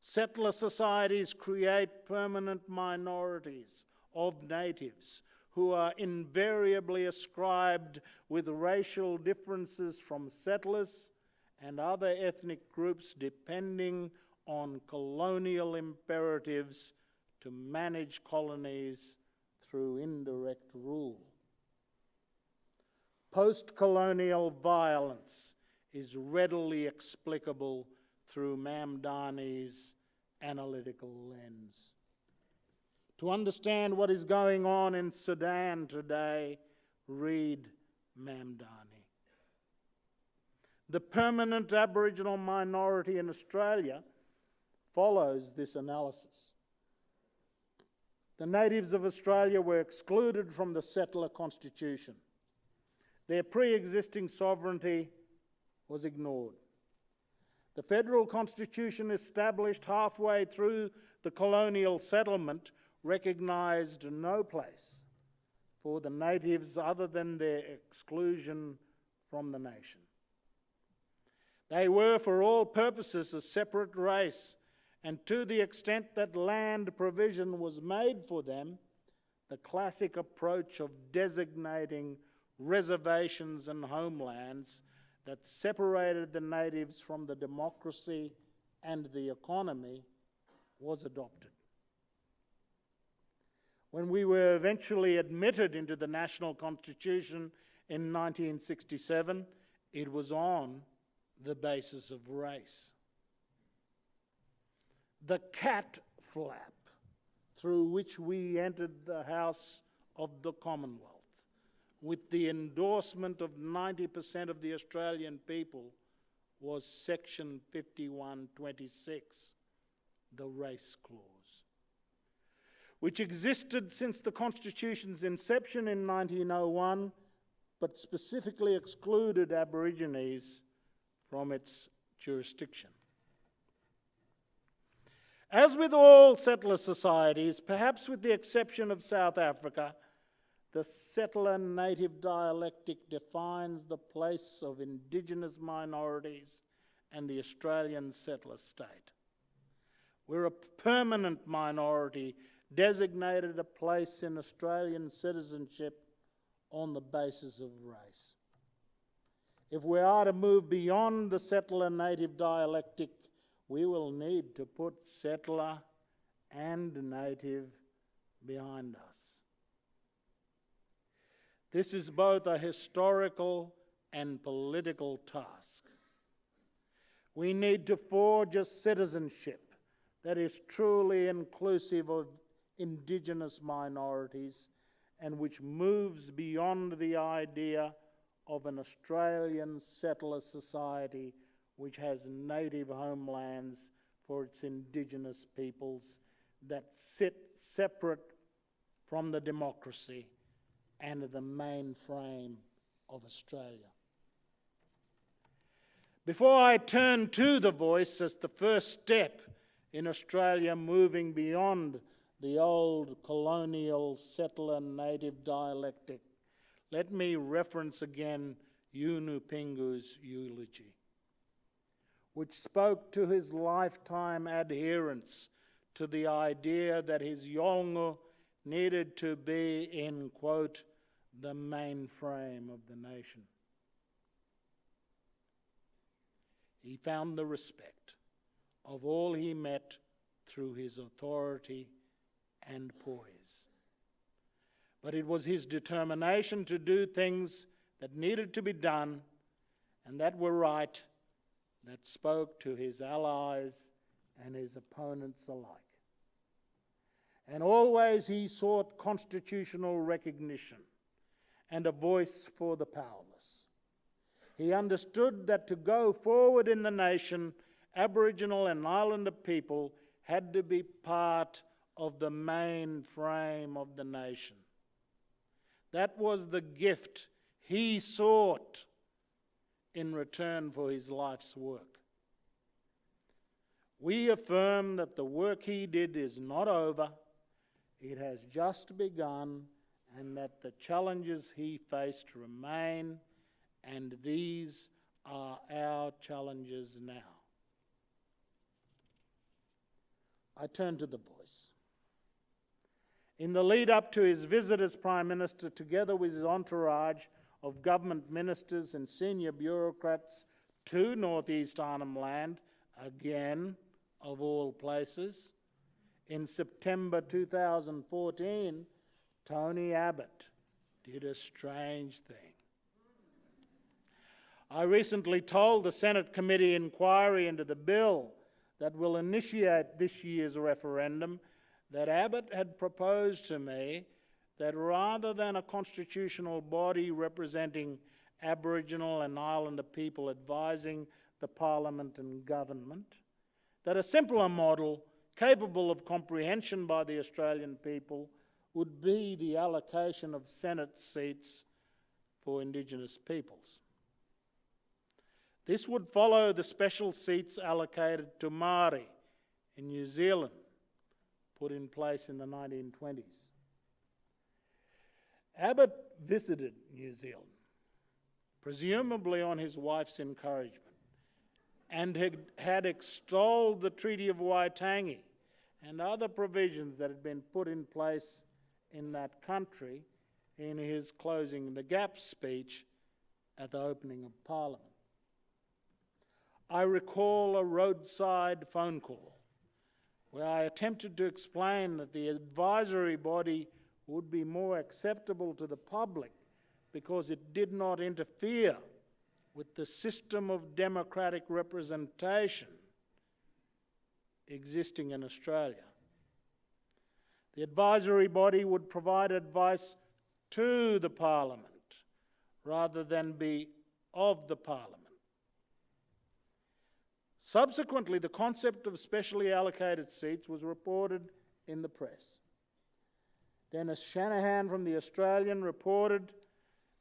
Settler societies create permanent minorities of natives who are invariably ascribed with racial differences from settlers and other ethnic groups depending on colonial imperatives to manage colonies through indirect rule. Post-colonial violence is readily explicable through Mamdani's analytical lens. To understand what is going on in Sudan today, read Mamdani. The permanent Aboriginal minority in Australia follows this analysis. The natives of Australia were excluded from the settler constitution. Their pre-existing sovereignty was ignored. The federal constitution established halfway through the colonial settlement recognised no place for the natives other than their exclusion from the nation. They were, for all purposes, a separate race, and to the extent that land provision was made for them, the classic approach of designating reservations and homelands that separated the natives from the democracy and the economy was adopted. When we were eventually admitted into the National Constitution in 1967, it was on the basis of race. The cat flap through which we entered the House of the Commonwealth, with the endorsement of 90% of the Australian people, was Section 5126, the race clause, which existed since the Constitution's inception in 1901, but specifically excluded Aborigines from its jurisdiction. As with all settler societies, perhaps with the exception of South Africa, the settler-native dialectic defines the place of Indigenous minorities and the Australian settler state. We're a permanent minority designated a place in Australian citizenship on the basis of race. If we are to move beyond the settler-native dialectic, we will need to put settler and native behind us. This is both a historical and political task. We need to forge a citizenship that is truly inclusive of Indigenous minorities and which moves beyond the idea of an Australian settler society which has native homelands for its Indigenous peoples that sit separate from the democracy and the mainframe of Australia. Before I turn to the voice as the first step in Australia moving beyond the old colonial settler native dialectic, let me reference again Yunupingu's eulogy, which spoke to his lifetime adherence to the idea that his yolngu needed to be in, quote, the mainframe of the nation. He found the respect of all he met through his authority and poise. But it was his determination to do things that needed to be done and that were right that spoke to his allies and his opponents alike. And always he sought constitutional recognition and a voice for the powerless. He understood that to go forward in the nation, Aboriginal and Islander people had to be part of the main frame of the nation. That was the gift he sought in return for his life's work. We affirm that the work he did is not over, it has just begun, and that the challenges he faced remain, and these are our challenges now. I turn to the Voice. In the lead up to his visit as Prime Minister, together with his entourage of government ministers and senior bureaucrats to North East Arnhem Land, again, of all places, in September 2014, Tony Abbott did a strange thing. I recently told the Senate committee inquiry into the bill that will initiate this year's referendum that Abbott had proposed to me that rather than a constitutional body representing Aboriginal and Islander people advising the Parliament and government, that a simpler model capable of comprehension by the Australian people would be the allocation of Senate seats for Indigenous peoples. This would follow the special seats allocated to Māori in New Zealand, put in place in the 1920s. Abbott visited New Zealand, presumably on his wife's encouragement, and had extolled the Treaty of Waitangi and other provisions that had been put in place in that country in his closing the gap speech at the opening of Parliament. I recall a roadside phone call where I attempted to explain that the advisory body would be more acceptable to the public because it did not interfere with the system of democratic representation existing in Australia. The advisory body would provide advice to the Parliament rather than be of the Parliament. Subsequently, the concept of specially allocated seats was reported in the press. Dennis Shanahan from The Australian reported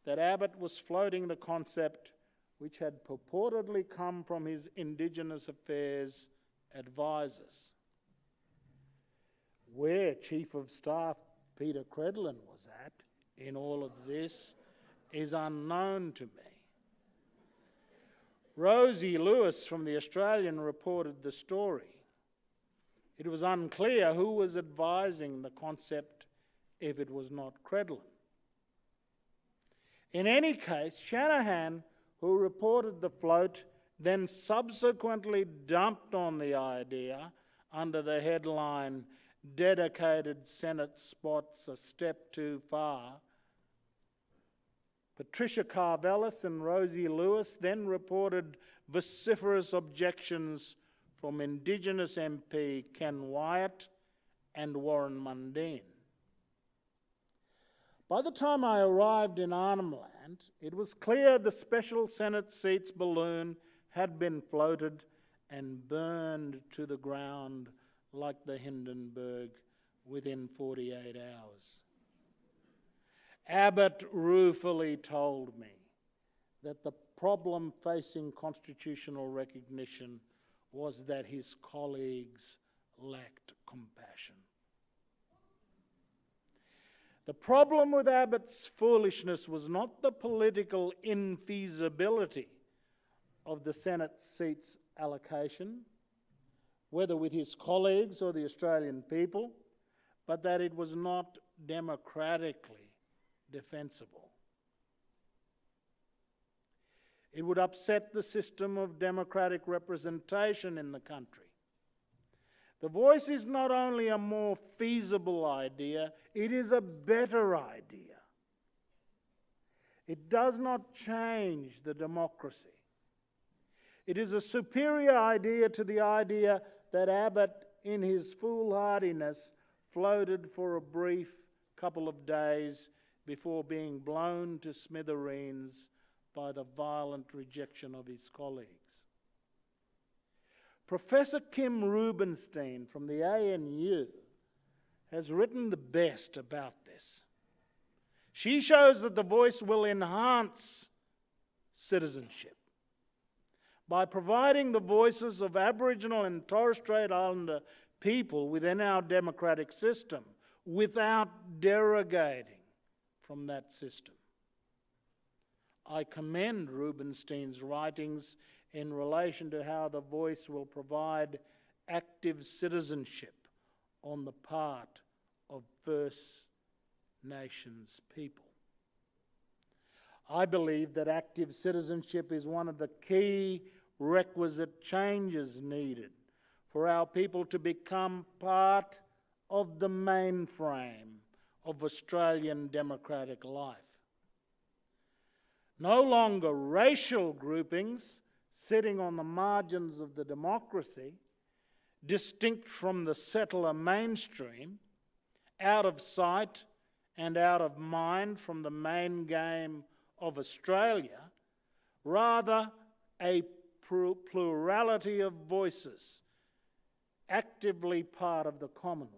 that Abbott was floating the concept which had purportedly come from his Indigenous Affairs advisors. Where Chief of Staff Peter Credlin was at in all of this is unknown to me. Rosie Lewis from The Australian reported the story. It was unclear who was advising the concept if it was not Credlin. In any case, Shanahan, who reported the float, then subsequently dumped on the idea under the headline, "Dedicated Senate Spots a Step Too Far." Patricia Carvelis and Rosie Lewis then reported vociferous objections from Indigenous MP Ken Wyatt and Warren Mundine. By the time I arrived in Arnhem Land, it was clear the special Senate seats balloon had been floated and burned to the ground like the Hindenburg within 48 hours. Abbott ruefully told me that the problem facing constitutional recognition was that his colleagues lacked compassion. The problem with Abbott's foolishness was not the political infeasibility of the Senate seats allocation, whether with his colleagues or the Australian people, but that it was not democratically defensible. It would upset the system of democratic representation in the country. The Voice is not only a more feasible idea, it is a better idea. It does not change the democracy. It is a superior idea to the idea that Abbott, in his foolhardiness, floated for a brief couple of days before being blown to smithereens by the violent rejection of his colleagues. Professor Kim Rubenstein from the ANU has written the best about this. She shows that the Voice will enhance citizenship by providing the voices of Aboriginal and Torres Strait Islander people within our democratic system without derogating from that system. I commend Rubenstein's writings in relation to how the Voice will provide active citizenship on the part of First Nations people. I believe that active citizenship is one of the key requisite changes needed for our people to become part of the mainframe of Australian democratic life. No longer racial groupings sitting on the margins of the democracy, distinct from the settler mainstream, out of sight and out of mind from the main game of Australia, rather a plurality of voices actively part of the Commonwealth.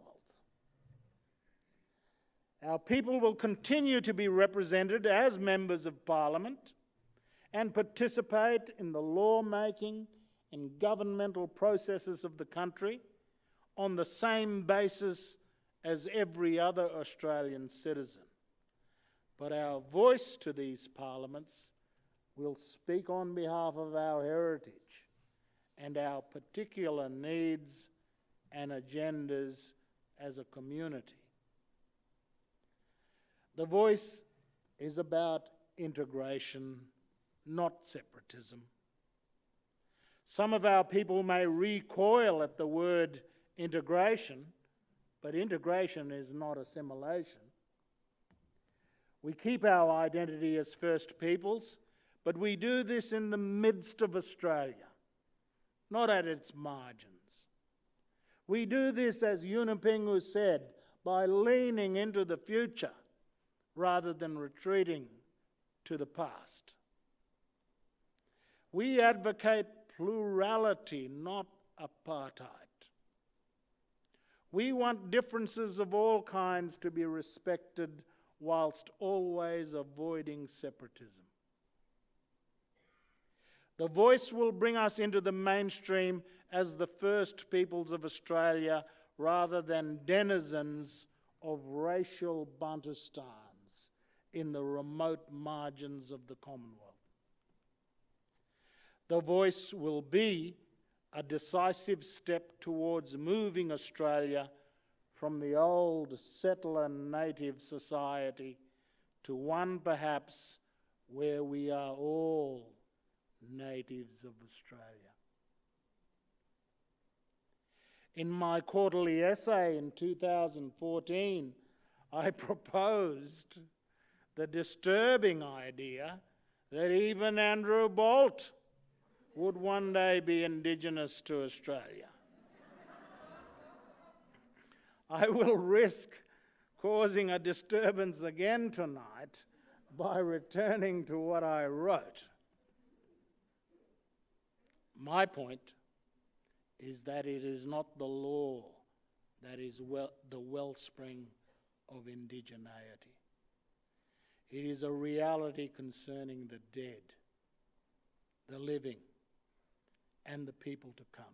Our people will continue to be represented as members of Parliament and participate in the law-making and governmental processes of the country on the same basis as every other Australian citizen. But our voice to these parliaments will speak on behalf of our heritage and our particular needs and agendas as a community. The Voice is about integration, not separatism. Some of our people may recoil at the word integration, but integration is not assimilation. We keep our identity as First Peoples, but we do this in the midst of Australia, not at its margins. We do this, as Yunupingu said, by leaning into the future rather than retreating to the past. We advocate plurality, not apartheid. We want differences of all kinds to be respected whilst always avoiding separatism. The Voice will bring us into the mainstream as the First Peoples of Australia rather than denizens of racial Bantustans in the remote margins of the Commonwealth. The Voice will be a decisive step towards moving Australia from the old settler native society to one perhaps where we are all natives of Australia. In my quarterly essay in 2014, I proposed the disturbing idea that even Andrew Bolt would one day be Indigenous to Australia. I will risk causing a disturbance again tonight by returning to what I wrote. My point is that it is not the law that is the wellspring of indigeneity. It is a reality concerning the dead, the living, and the people to come,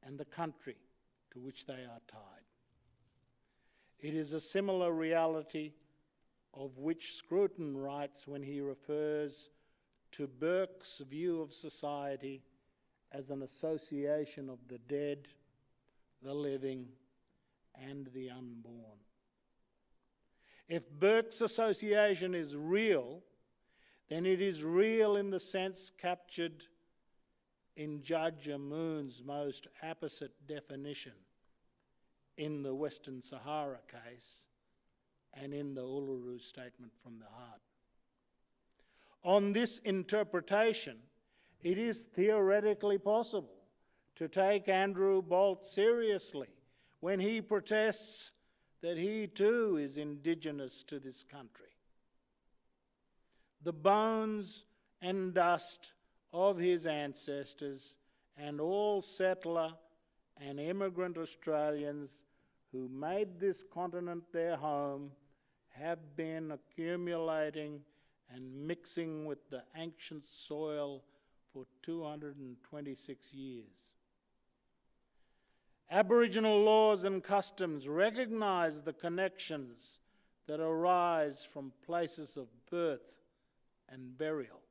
and the country to which they are tied. It is a similar reality of which Scruton writes when he refers to Burke's view of society as an association of the dead, the living, and the unborn. If Burke's association is real, then it is real in the sense captured in Judge Amoun's most apposite definition in the Western Sahara case and in the Uluru Statement from the Heart. On this interpretation, it is theoretically possible to take Andrew Bolt seriously when he protests that he too is indigenous to this country. The bones and dust of his ancestors and all settler and immigrant Australians who made this continent their home have been accumulating and mixing with the ancient soil for 226 years. Aboriginal laws and customs recognise the connections that arise from places of birth and burial.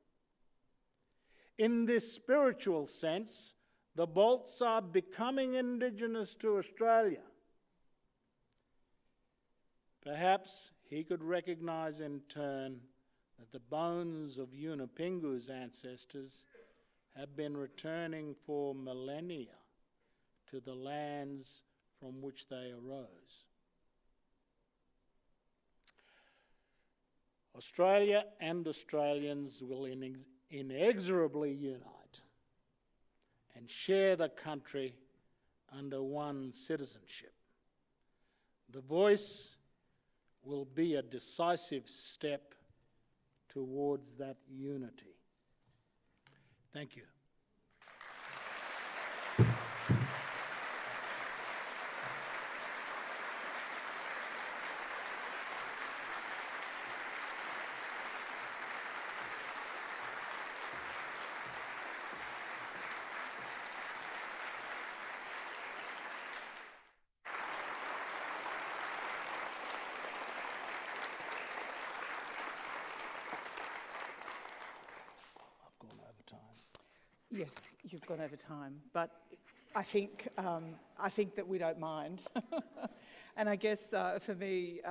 In this spiritual sense, the Bolts are becoming indigenous to Australia. Perhaps he could recognise in turn that the bones of Yunupingu's ancestors have been returning for millennia to the lands from which they arose. Australia and Australians will inexorably unite and share the country under one citizenship. The Voice will be a decisive step towards that unity. Thank you. Yes, you've gone over time, but I think that we don't mind. And I guess for me,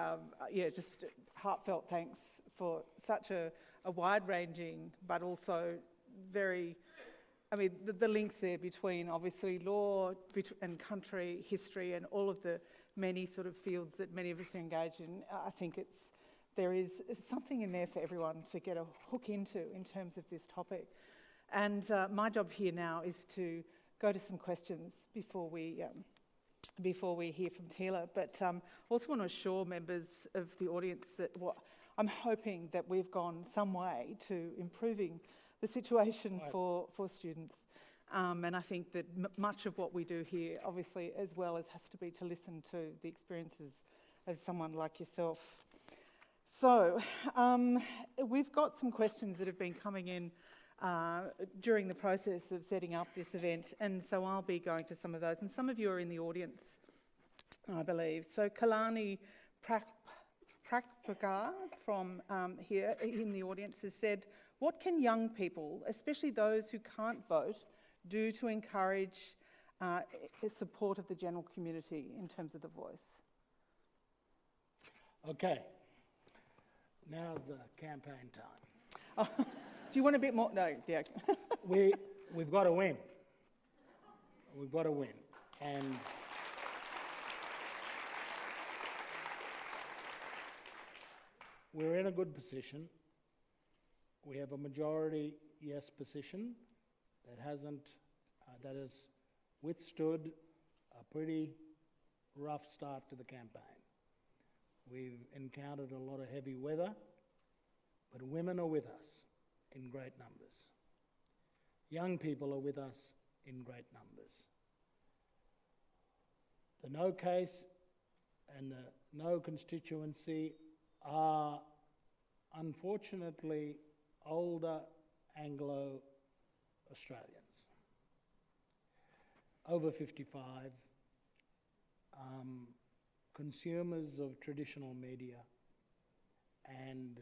just heartfelt thanks for such a wide-ranging, but also very, the links there between obviously law and country, history, and all of the many sort of fields that many of us are engaged in. I think there is something in there for everyone to get a hook into in terms of this topic. And my job here now is to go to some questions before we hear from Tila. But also want to assure members of the audience that I'm hoping that we've gone some way to improving the situation for students. And I think that much of what we do here, obviously, as well as has to be to listen to the experiences of someone like yourself. So we've got some questions that have been coming in during the process of setting up this event, and so I'll be going to some of those, and some of you are in the audience, I believe. So Kalani Prakpaka from here in the audience has said, what can young people, especially those who can't vote, do to encourage support of the general community in terms of the Voice? Okay, now's the campaign time. Do you want a bit more? No, yeah. We've got to win. We've got to win. And we're in a good position. We have a majority yes position that has withstood a pretty rough start to the campaign. We've encountered a lot of heavy weather, but women are with us in great numbers. Young people are with us in great numbers. The no case and the no constituency are unfortunately older Anglo Australians, over 55, consumers of traditional media, and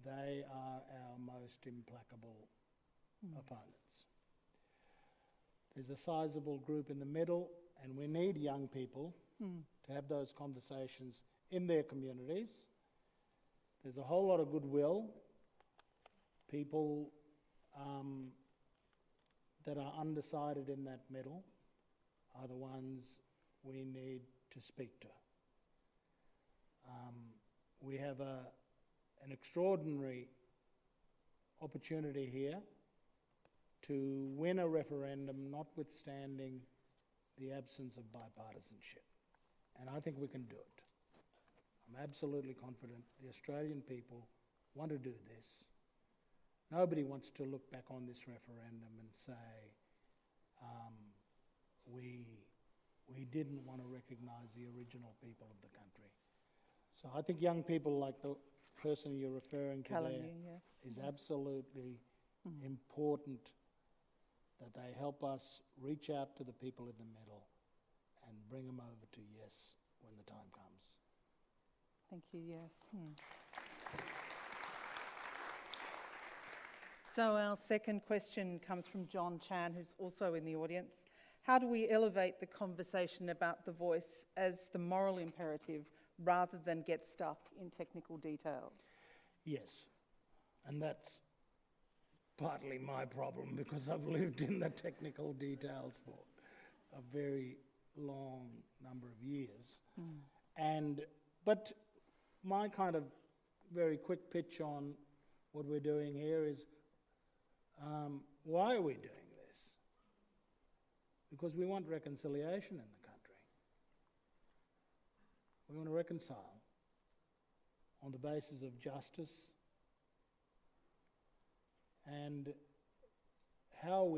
they are our most implacable opponents. There's a sizable group in the middle, and we need young people to have those conversations in their communities. There's a whole lot of goodwill. People that are undecided in that middle are the ones we need to speak to. We have an extraordinary opportunity here to win a referendum, notwithstanding the absence of bipartisanship. And I think we can do it. I'm absolutely confident the Australian people want to do this. Nobody wants to look back on this referendum and say, we didn't want to recognise the original people of the country. So I think young people like the person you're referring to there is absolutely important that they help us reach out to the people in the middle and bring them over to yes when the time comes. Thank you, yes. So our second question comes from John Chan, who's also in the audience. How do we elevate the conversation about the voice as the moral imperative rather than get stuck in technical details? Yes, and that's partly my problem because I've lived in the technical details for a very long number of years. But my kind of very quick pitch on what we're doing here is, why are we doing this? Because we want reconciliation in the country. We want to reconcile on the basis of justice. And how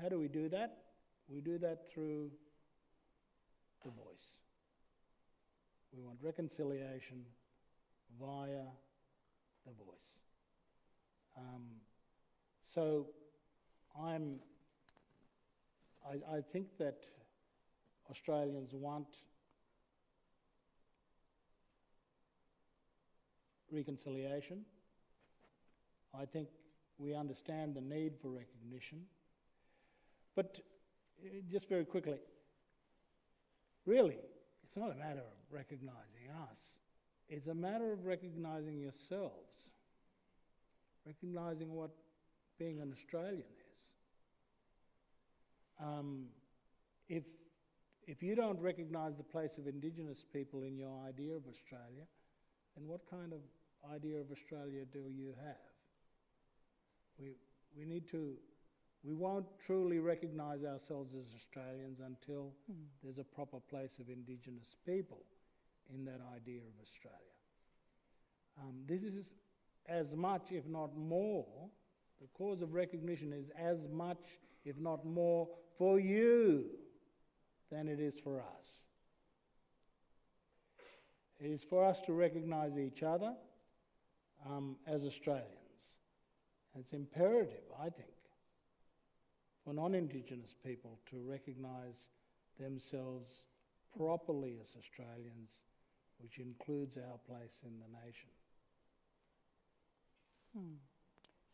do we do that? We do that through the voice. We want reconciliation via the voice. So I think that Australians want reconciliation. I think we understand the need for recognition. But just very quickly, really, it's not a matter of recognising us. It's a matter of recognising yourselves, recognising what being an Australian is. If you don't recognise the place of Indigenous people in your idea of Australia, then what kind of idea of Australia do you have? We won't truly recognise ourselves as Australians until there's a proper place of Indigenous people in that idea of Australia. This is as much, if not more, the cause of recognition is as much, if not more, for you than it is for us. It is for us to recognise each other as Australians. And it's imperative, I think, for non-Indigenous people to recognise themselves properly as Australians, which includes our place in the nation.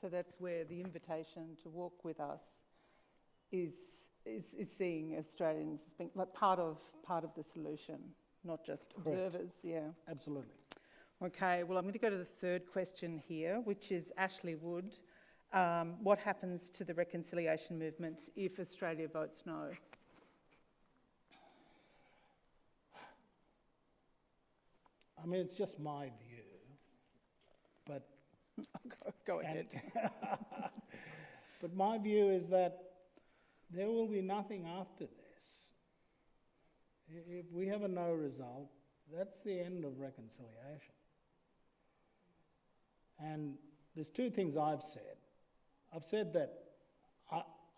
So that's where the invitation to walk with us is seeing Australians as being like part of the solution, not just observers. Yeah. Absolutely. Okay, well, I'm going to go to the third question here, which is Ashley Wood. What happens to the reconciliation movement if Australia votes no? I mean, it's just my view, but... Go ahead. But my view is that there will be nothing after this. If we have a no result, that's the end of reconciliation. And there's two things I've said. I've said that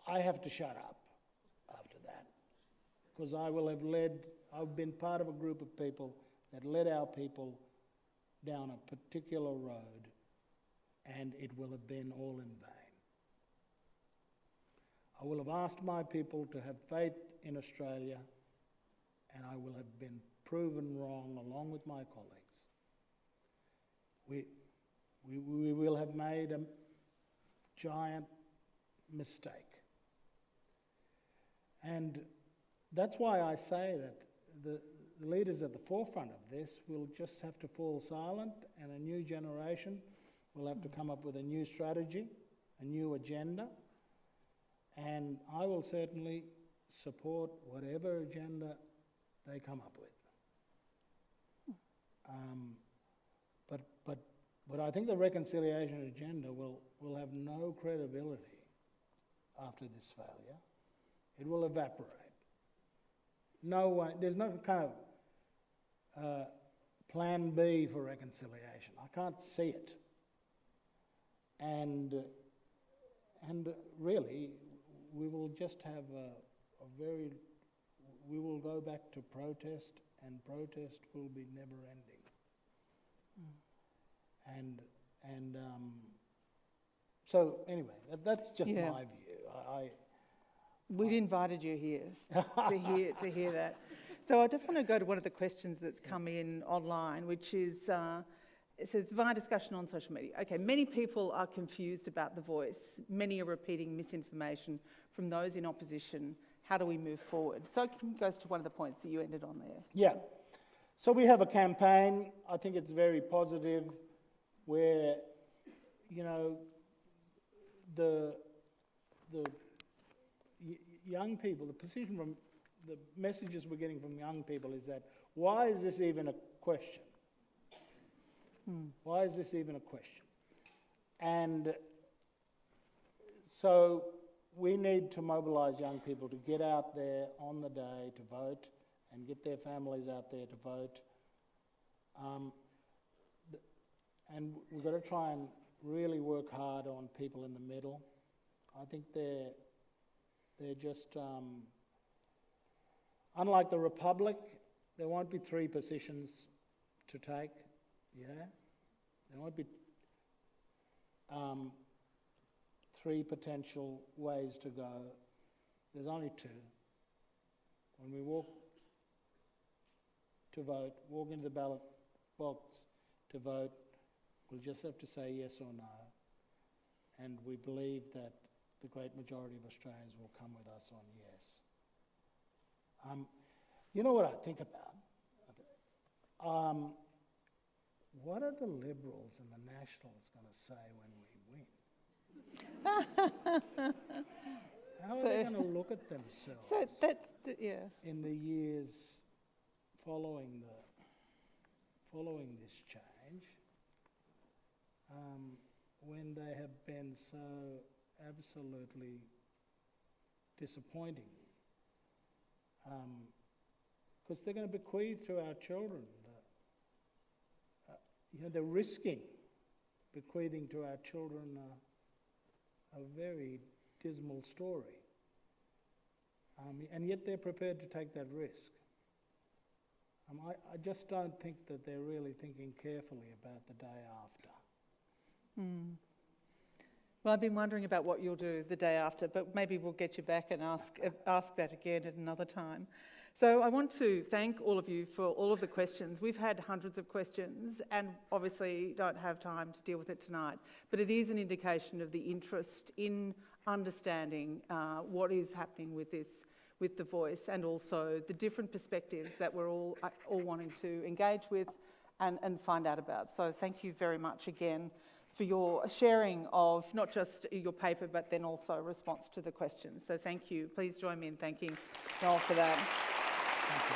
I have to shut up after that because I've been part of a group of people that led our people down a particular road, and it will have been all in vain. I will have asked my people to have faith in Australia and I will have been proven wrong along with my colleagues. We will have made a giant mistake. And that's why I say that the leaders at the forefront of this will just have to fall silent, and a new generation will have to come up with a new strategy, a new agenda, and I will certainly support whatever agenda they come up with. But I think the reconciliation agenda will have no credibility after this failure. It will evaporate. No one, there's no kind of plan B for reconciliation. I can't see it. And really, we will just have we will go back to protest, and protest will be never ending. So anyway, that's just my view. We've invited you here to hear that. So I just want to go to one of the questions that's come in online, which is, it says, via discussion on social media. Okay, many people are confused about the voice. Many are repeating misinformation from those in opposition. How do we move forward? So it goes to one of the points that you ended on there. Yeah. So we have a campaign. I think it's very positive, where, you know, the young people, the position from the messages we're getting from young people is that, why is this even a question? Why is this even a question? And so we need to mobilise young people to get out there on the day to vote and get their families out there to vote. And we've got to try and really work hard on people in the middle. I think they're just, unlike the Republic, there won't be 3 positions to take, There won't be 3 potential ways to go. There's only 2. When we walk to vote, walk into the ballot box to vote, we'll just have to say yes or no. And we believe that the great majority of Australians will come with us on yes. You know what I think about? What are the Liberals and the Nationals going to say when we win? How are they going to look at themselves in the years following this change, when they have been so absolutely disappointing? Because they're going to bequeath to our children, they're risking bequeathing to our children a very dismal story. And yet they're prepared to take that risk. I just don't think that they're really thinking carefully about the day after. Well, I've been wondering about what you'll do the day after, but maybe we'll get you back and ask that again at another time. So I want to thank all of you for all of the questions. We've had hundreds of questions and obviously don't have time to deal with it tonight, but it is an indication of the interest in understanding what is happening with this, with the voice, and also the different perspectives that we're all wanting to engage with and find out about. So thank you very much again for your sharing of not just your paper, but then also response to the questions. So thank you. Please join me in thanking Noel for that. Thank you.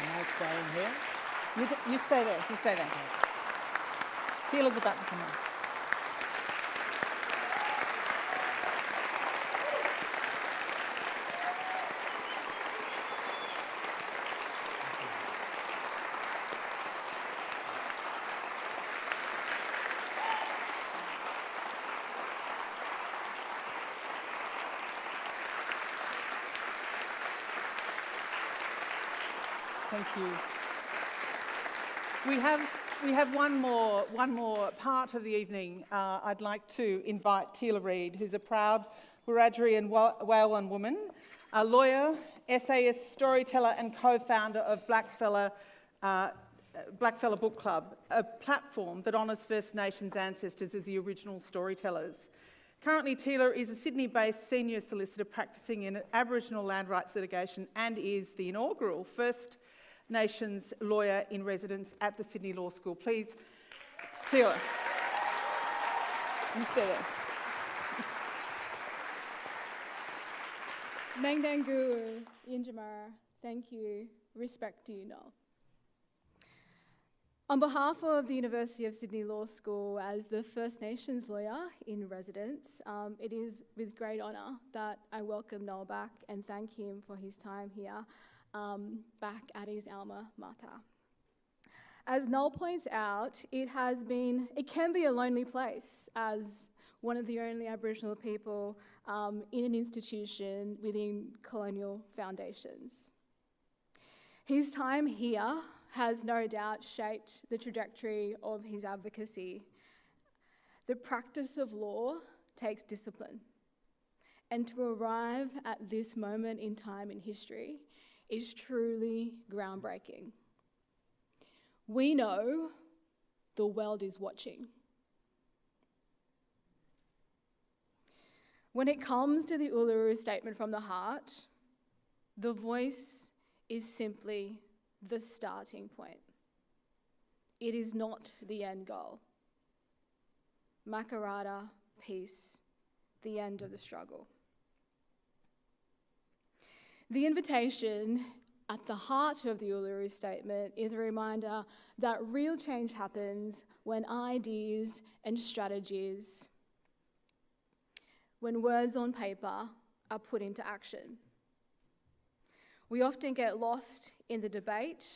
Am I staying here? You stay there. You stay there. Keela's about to come on. Thank you. We have one more part of the evening. I'd like to invite Teela Reid, who's a proud Wiradjuri and Wailwan woman, a lawyer, essayist, storyteller and co-founder of Blackfella Book Club, a platform that honours First Nations ancestors as the original storytellers. Currently, Teela is a Sydney-based senior solicitor practising in Aboriginal land rights litigation and is the inaugural First Nations lawyer in residence at the Sydney Law School. Please, Teela, you stay there. Mengdan Guugu Yimidhirr, thank you. Respect to you, Noel. On behalf of the University of Sydney Law School as the First Nations lawyer in residence, it is with great honour that I welcome Noel back and thank him for his time here back at his alma mater. As Noel points out, it can be a lonely place as one of the only Aboriginal people in an institution within colonial foundations. His time here has no doubt shaped the trajectory of his advocacy. The practice of law takes discipline, and to arrive at this moment in time in history is truly groundbreaking. We know the world is watching. When it comes to the Uluru Statement from the Heart, the voice is simply the starting point. It is not the end goal. Makarrata, peace, the end of the struggle. The invitation at the heart of the Uluru Statement is a reminder that real change happens when ideas and strategies, when words on paper are put into action. We often get lost in the debate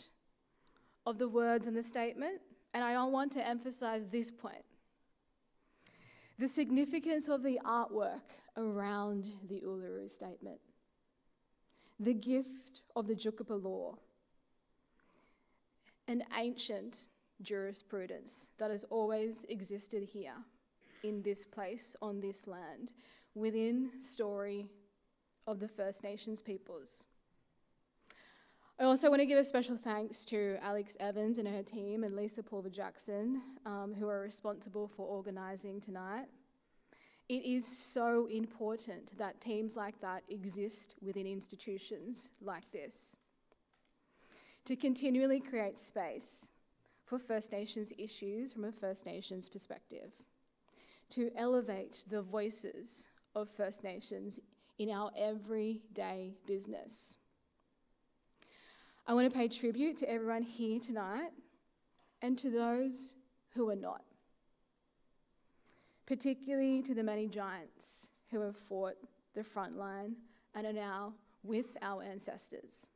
of the words in the statement, and I want to emphasise this point. The significance of the artwork around the Uluru Statement. The gift of the Jukupa law. An ancient jurisprudence that has always existed here in this place, on this land, within story of the First Nations peoples. I also want to give a special thanks to Alex Evans and her team and Lisa Pulver-Jackson, who are responsible for organising tonight. It is so important that teams like that exist within institutions like this, to continually create space for First Nations issues from a First Nations perspective, to elevate the voices of First Nations in our everyday business. I want to pay tribute to everyone here tonight and to those who are not, particularly to the many giants who have fought the front line and are now with our ancestors.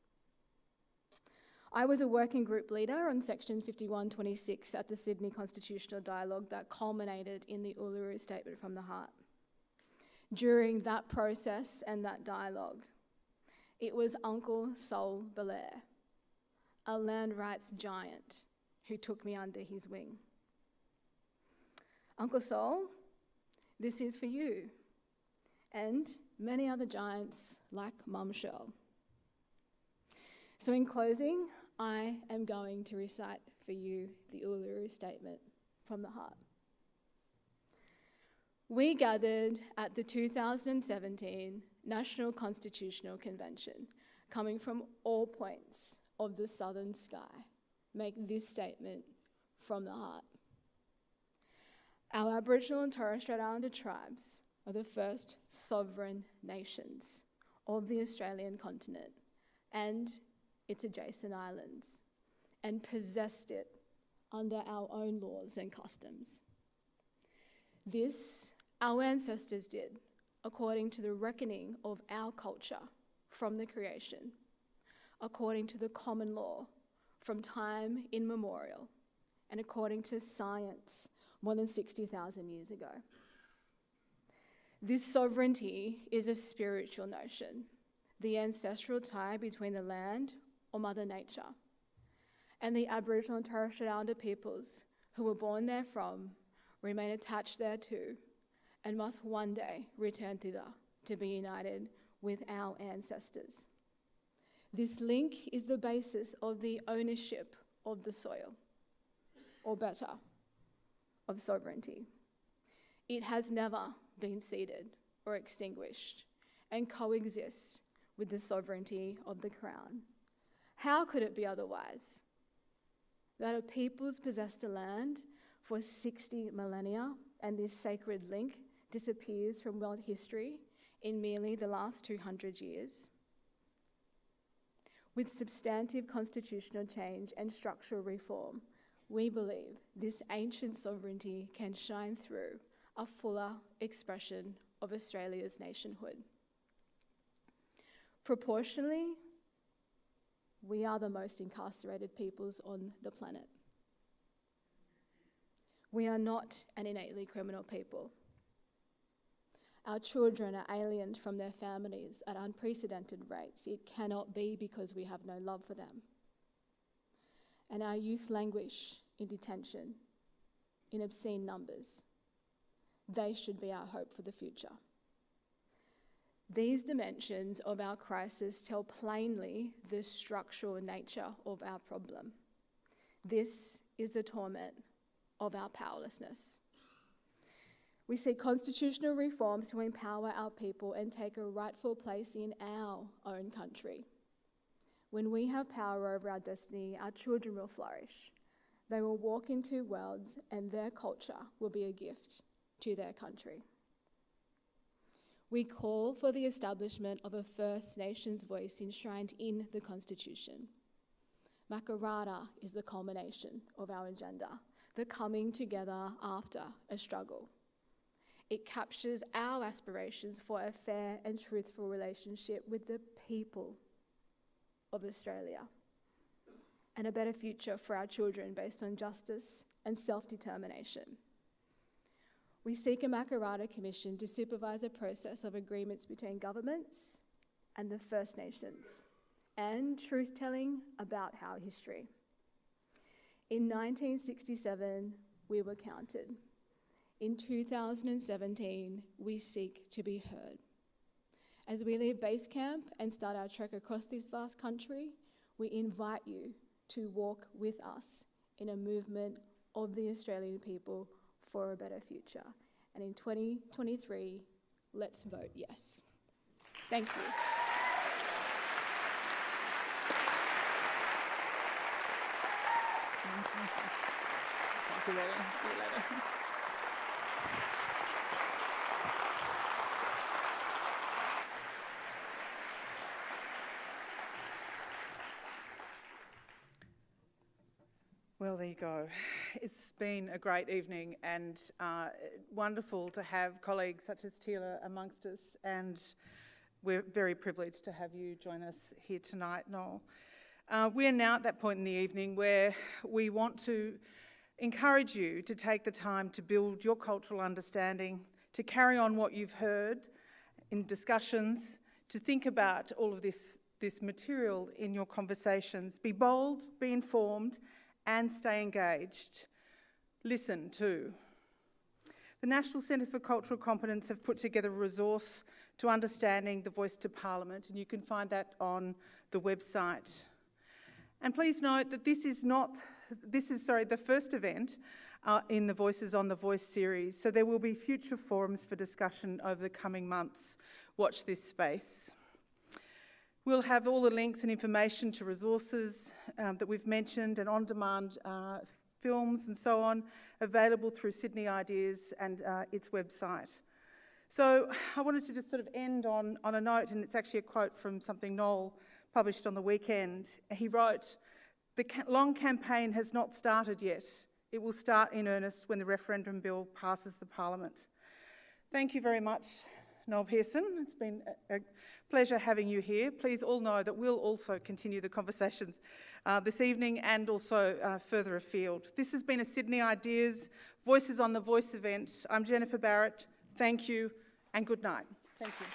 I was a working group leader on Section 5126 at the Sydney Constitutional Dialogue that culminated in the Uluru Statement from the Heart. During that process and that dialogue, it was Uncle Sol Belair, a land rights giant, who took me under his wing. Uncle Sol, this is for you, and many other giants like Mum Shirl. So in closing, I am going to recite for you the Uluru Statement from the Heart. We gathered at the 2017 National Constitutional Convention, coming from all points of the southern sky, make this statement from the heart. Our Aboriginal and Torres Strait Islander tribes are the first sovereign nations of the Australian continent and its adjacent islands, and possessed it under our own laws and customs. This our ancestors did according to the reckoning of our culture from the creation, according to the common law from time immemorial, and according to science more than 60,000 years ago. This sovereignty is a spiritual notion, the ancestral tie between the land or Mother Nature, and the Aboriginal and Torres Strait Islander peoples who were born therefrom remain attached thereto and must one day return thither to be united with our ancestors. This link is the basis of the ownership of the soil, or better, of sovereignty. It has never been ceded or extinguished and coexists with the sovereignty of the Crown. How could it be otherwise? That a peoples possessed a land for 60 millennia and this sacred link disappears from world history in merely the last 200 years. With substantive constitutional change and structural reform, we believe this ancient sovereignty can shine through a fuller expression of Australia's nationhood. Proportionally, we are the most incarcerated peoples on the planet. We are not an innately criminal people. Our children are aliened from their families at unprecedented rates. It cannot be because we have no love for them. And our youth languish in detention in obscene numbers. They should be our hope for the future. These dimensions of our crisis tell plainly the structural nature of our problem. This is the torment of our powerlessness. We seek constitutional reforms to empower our people and take a rightful place in our own country. When we have power over our destiny, our children will flourish. They will walk into worlds and their culture will be a gift to their country. We call for the establishment of a First Nations voice enshrined in the Constitution. Makarrata is the culmination of our agenda, the coming together after a struggle. It captures our aspirations for a fair and truthful relationship with the people of Australia and a better future for our children based on justice and self-determination. We seek a Makarrata Commission to supervise a process of agreements between governments and the First Nations and truth-telling about our history. In 1967, we were counted. In 2017, we seek to be heard. As we leave base camp and start our trek across this vast country, we invite you to walk with us in a movement of the Australian people for a better future. And in 2023, let's vote yes. Thank you. Thank you, Lily. See you later. Well, there you go. It's been a great evening and wonderful to have colleagues such as Tila amongst us, and we're very privileged to have you join us here tonight, Noel. We are now at that point in the evening where we want to encourage you to take the time to build your cultural understanding, to carry on what you've heard in discussions, to think about all of this material in your conversations. Be bold, be informed, and stay engaged. Listen too. The National Centre for Cultural Competence have put together a resource to understanding the Voice to Parliament, and you can find that on the website. And please note that this is the first event in the Voices on the Voice series, so there will be future forums for discussion over the coming months. Watch this space. We'll have all the links and information to resources that we've mentioned and on-demand films and so on available through Sydney Ideas and its website. So I wanted to just sort of end on a note, and it's actually a quote from something Noel published on the weekend. He wrote, "The long campaign has not started yet. It will start in earnest when the referendum bill passes the Parliament." Thank you very much, Noel Pearson. It's been a pleasure having you here. Please all know that we'll also continue the conversations this evening and also further afield. This has been a Sydney Ideas Voices on the Voice event. I'm Jennifer Barrett. Thank you and good night. Thank you.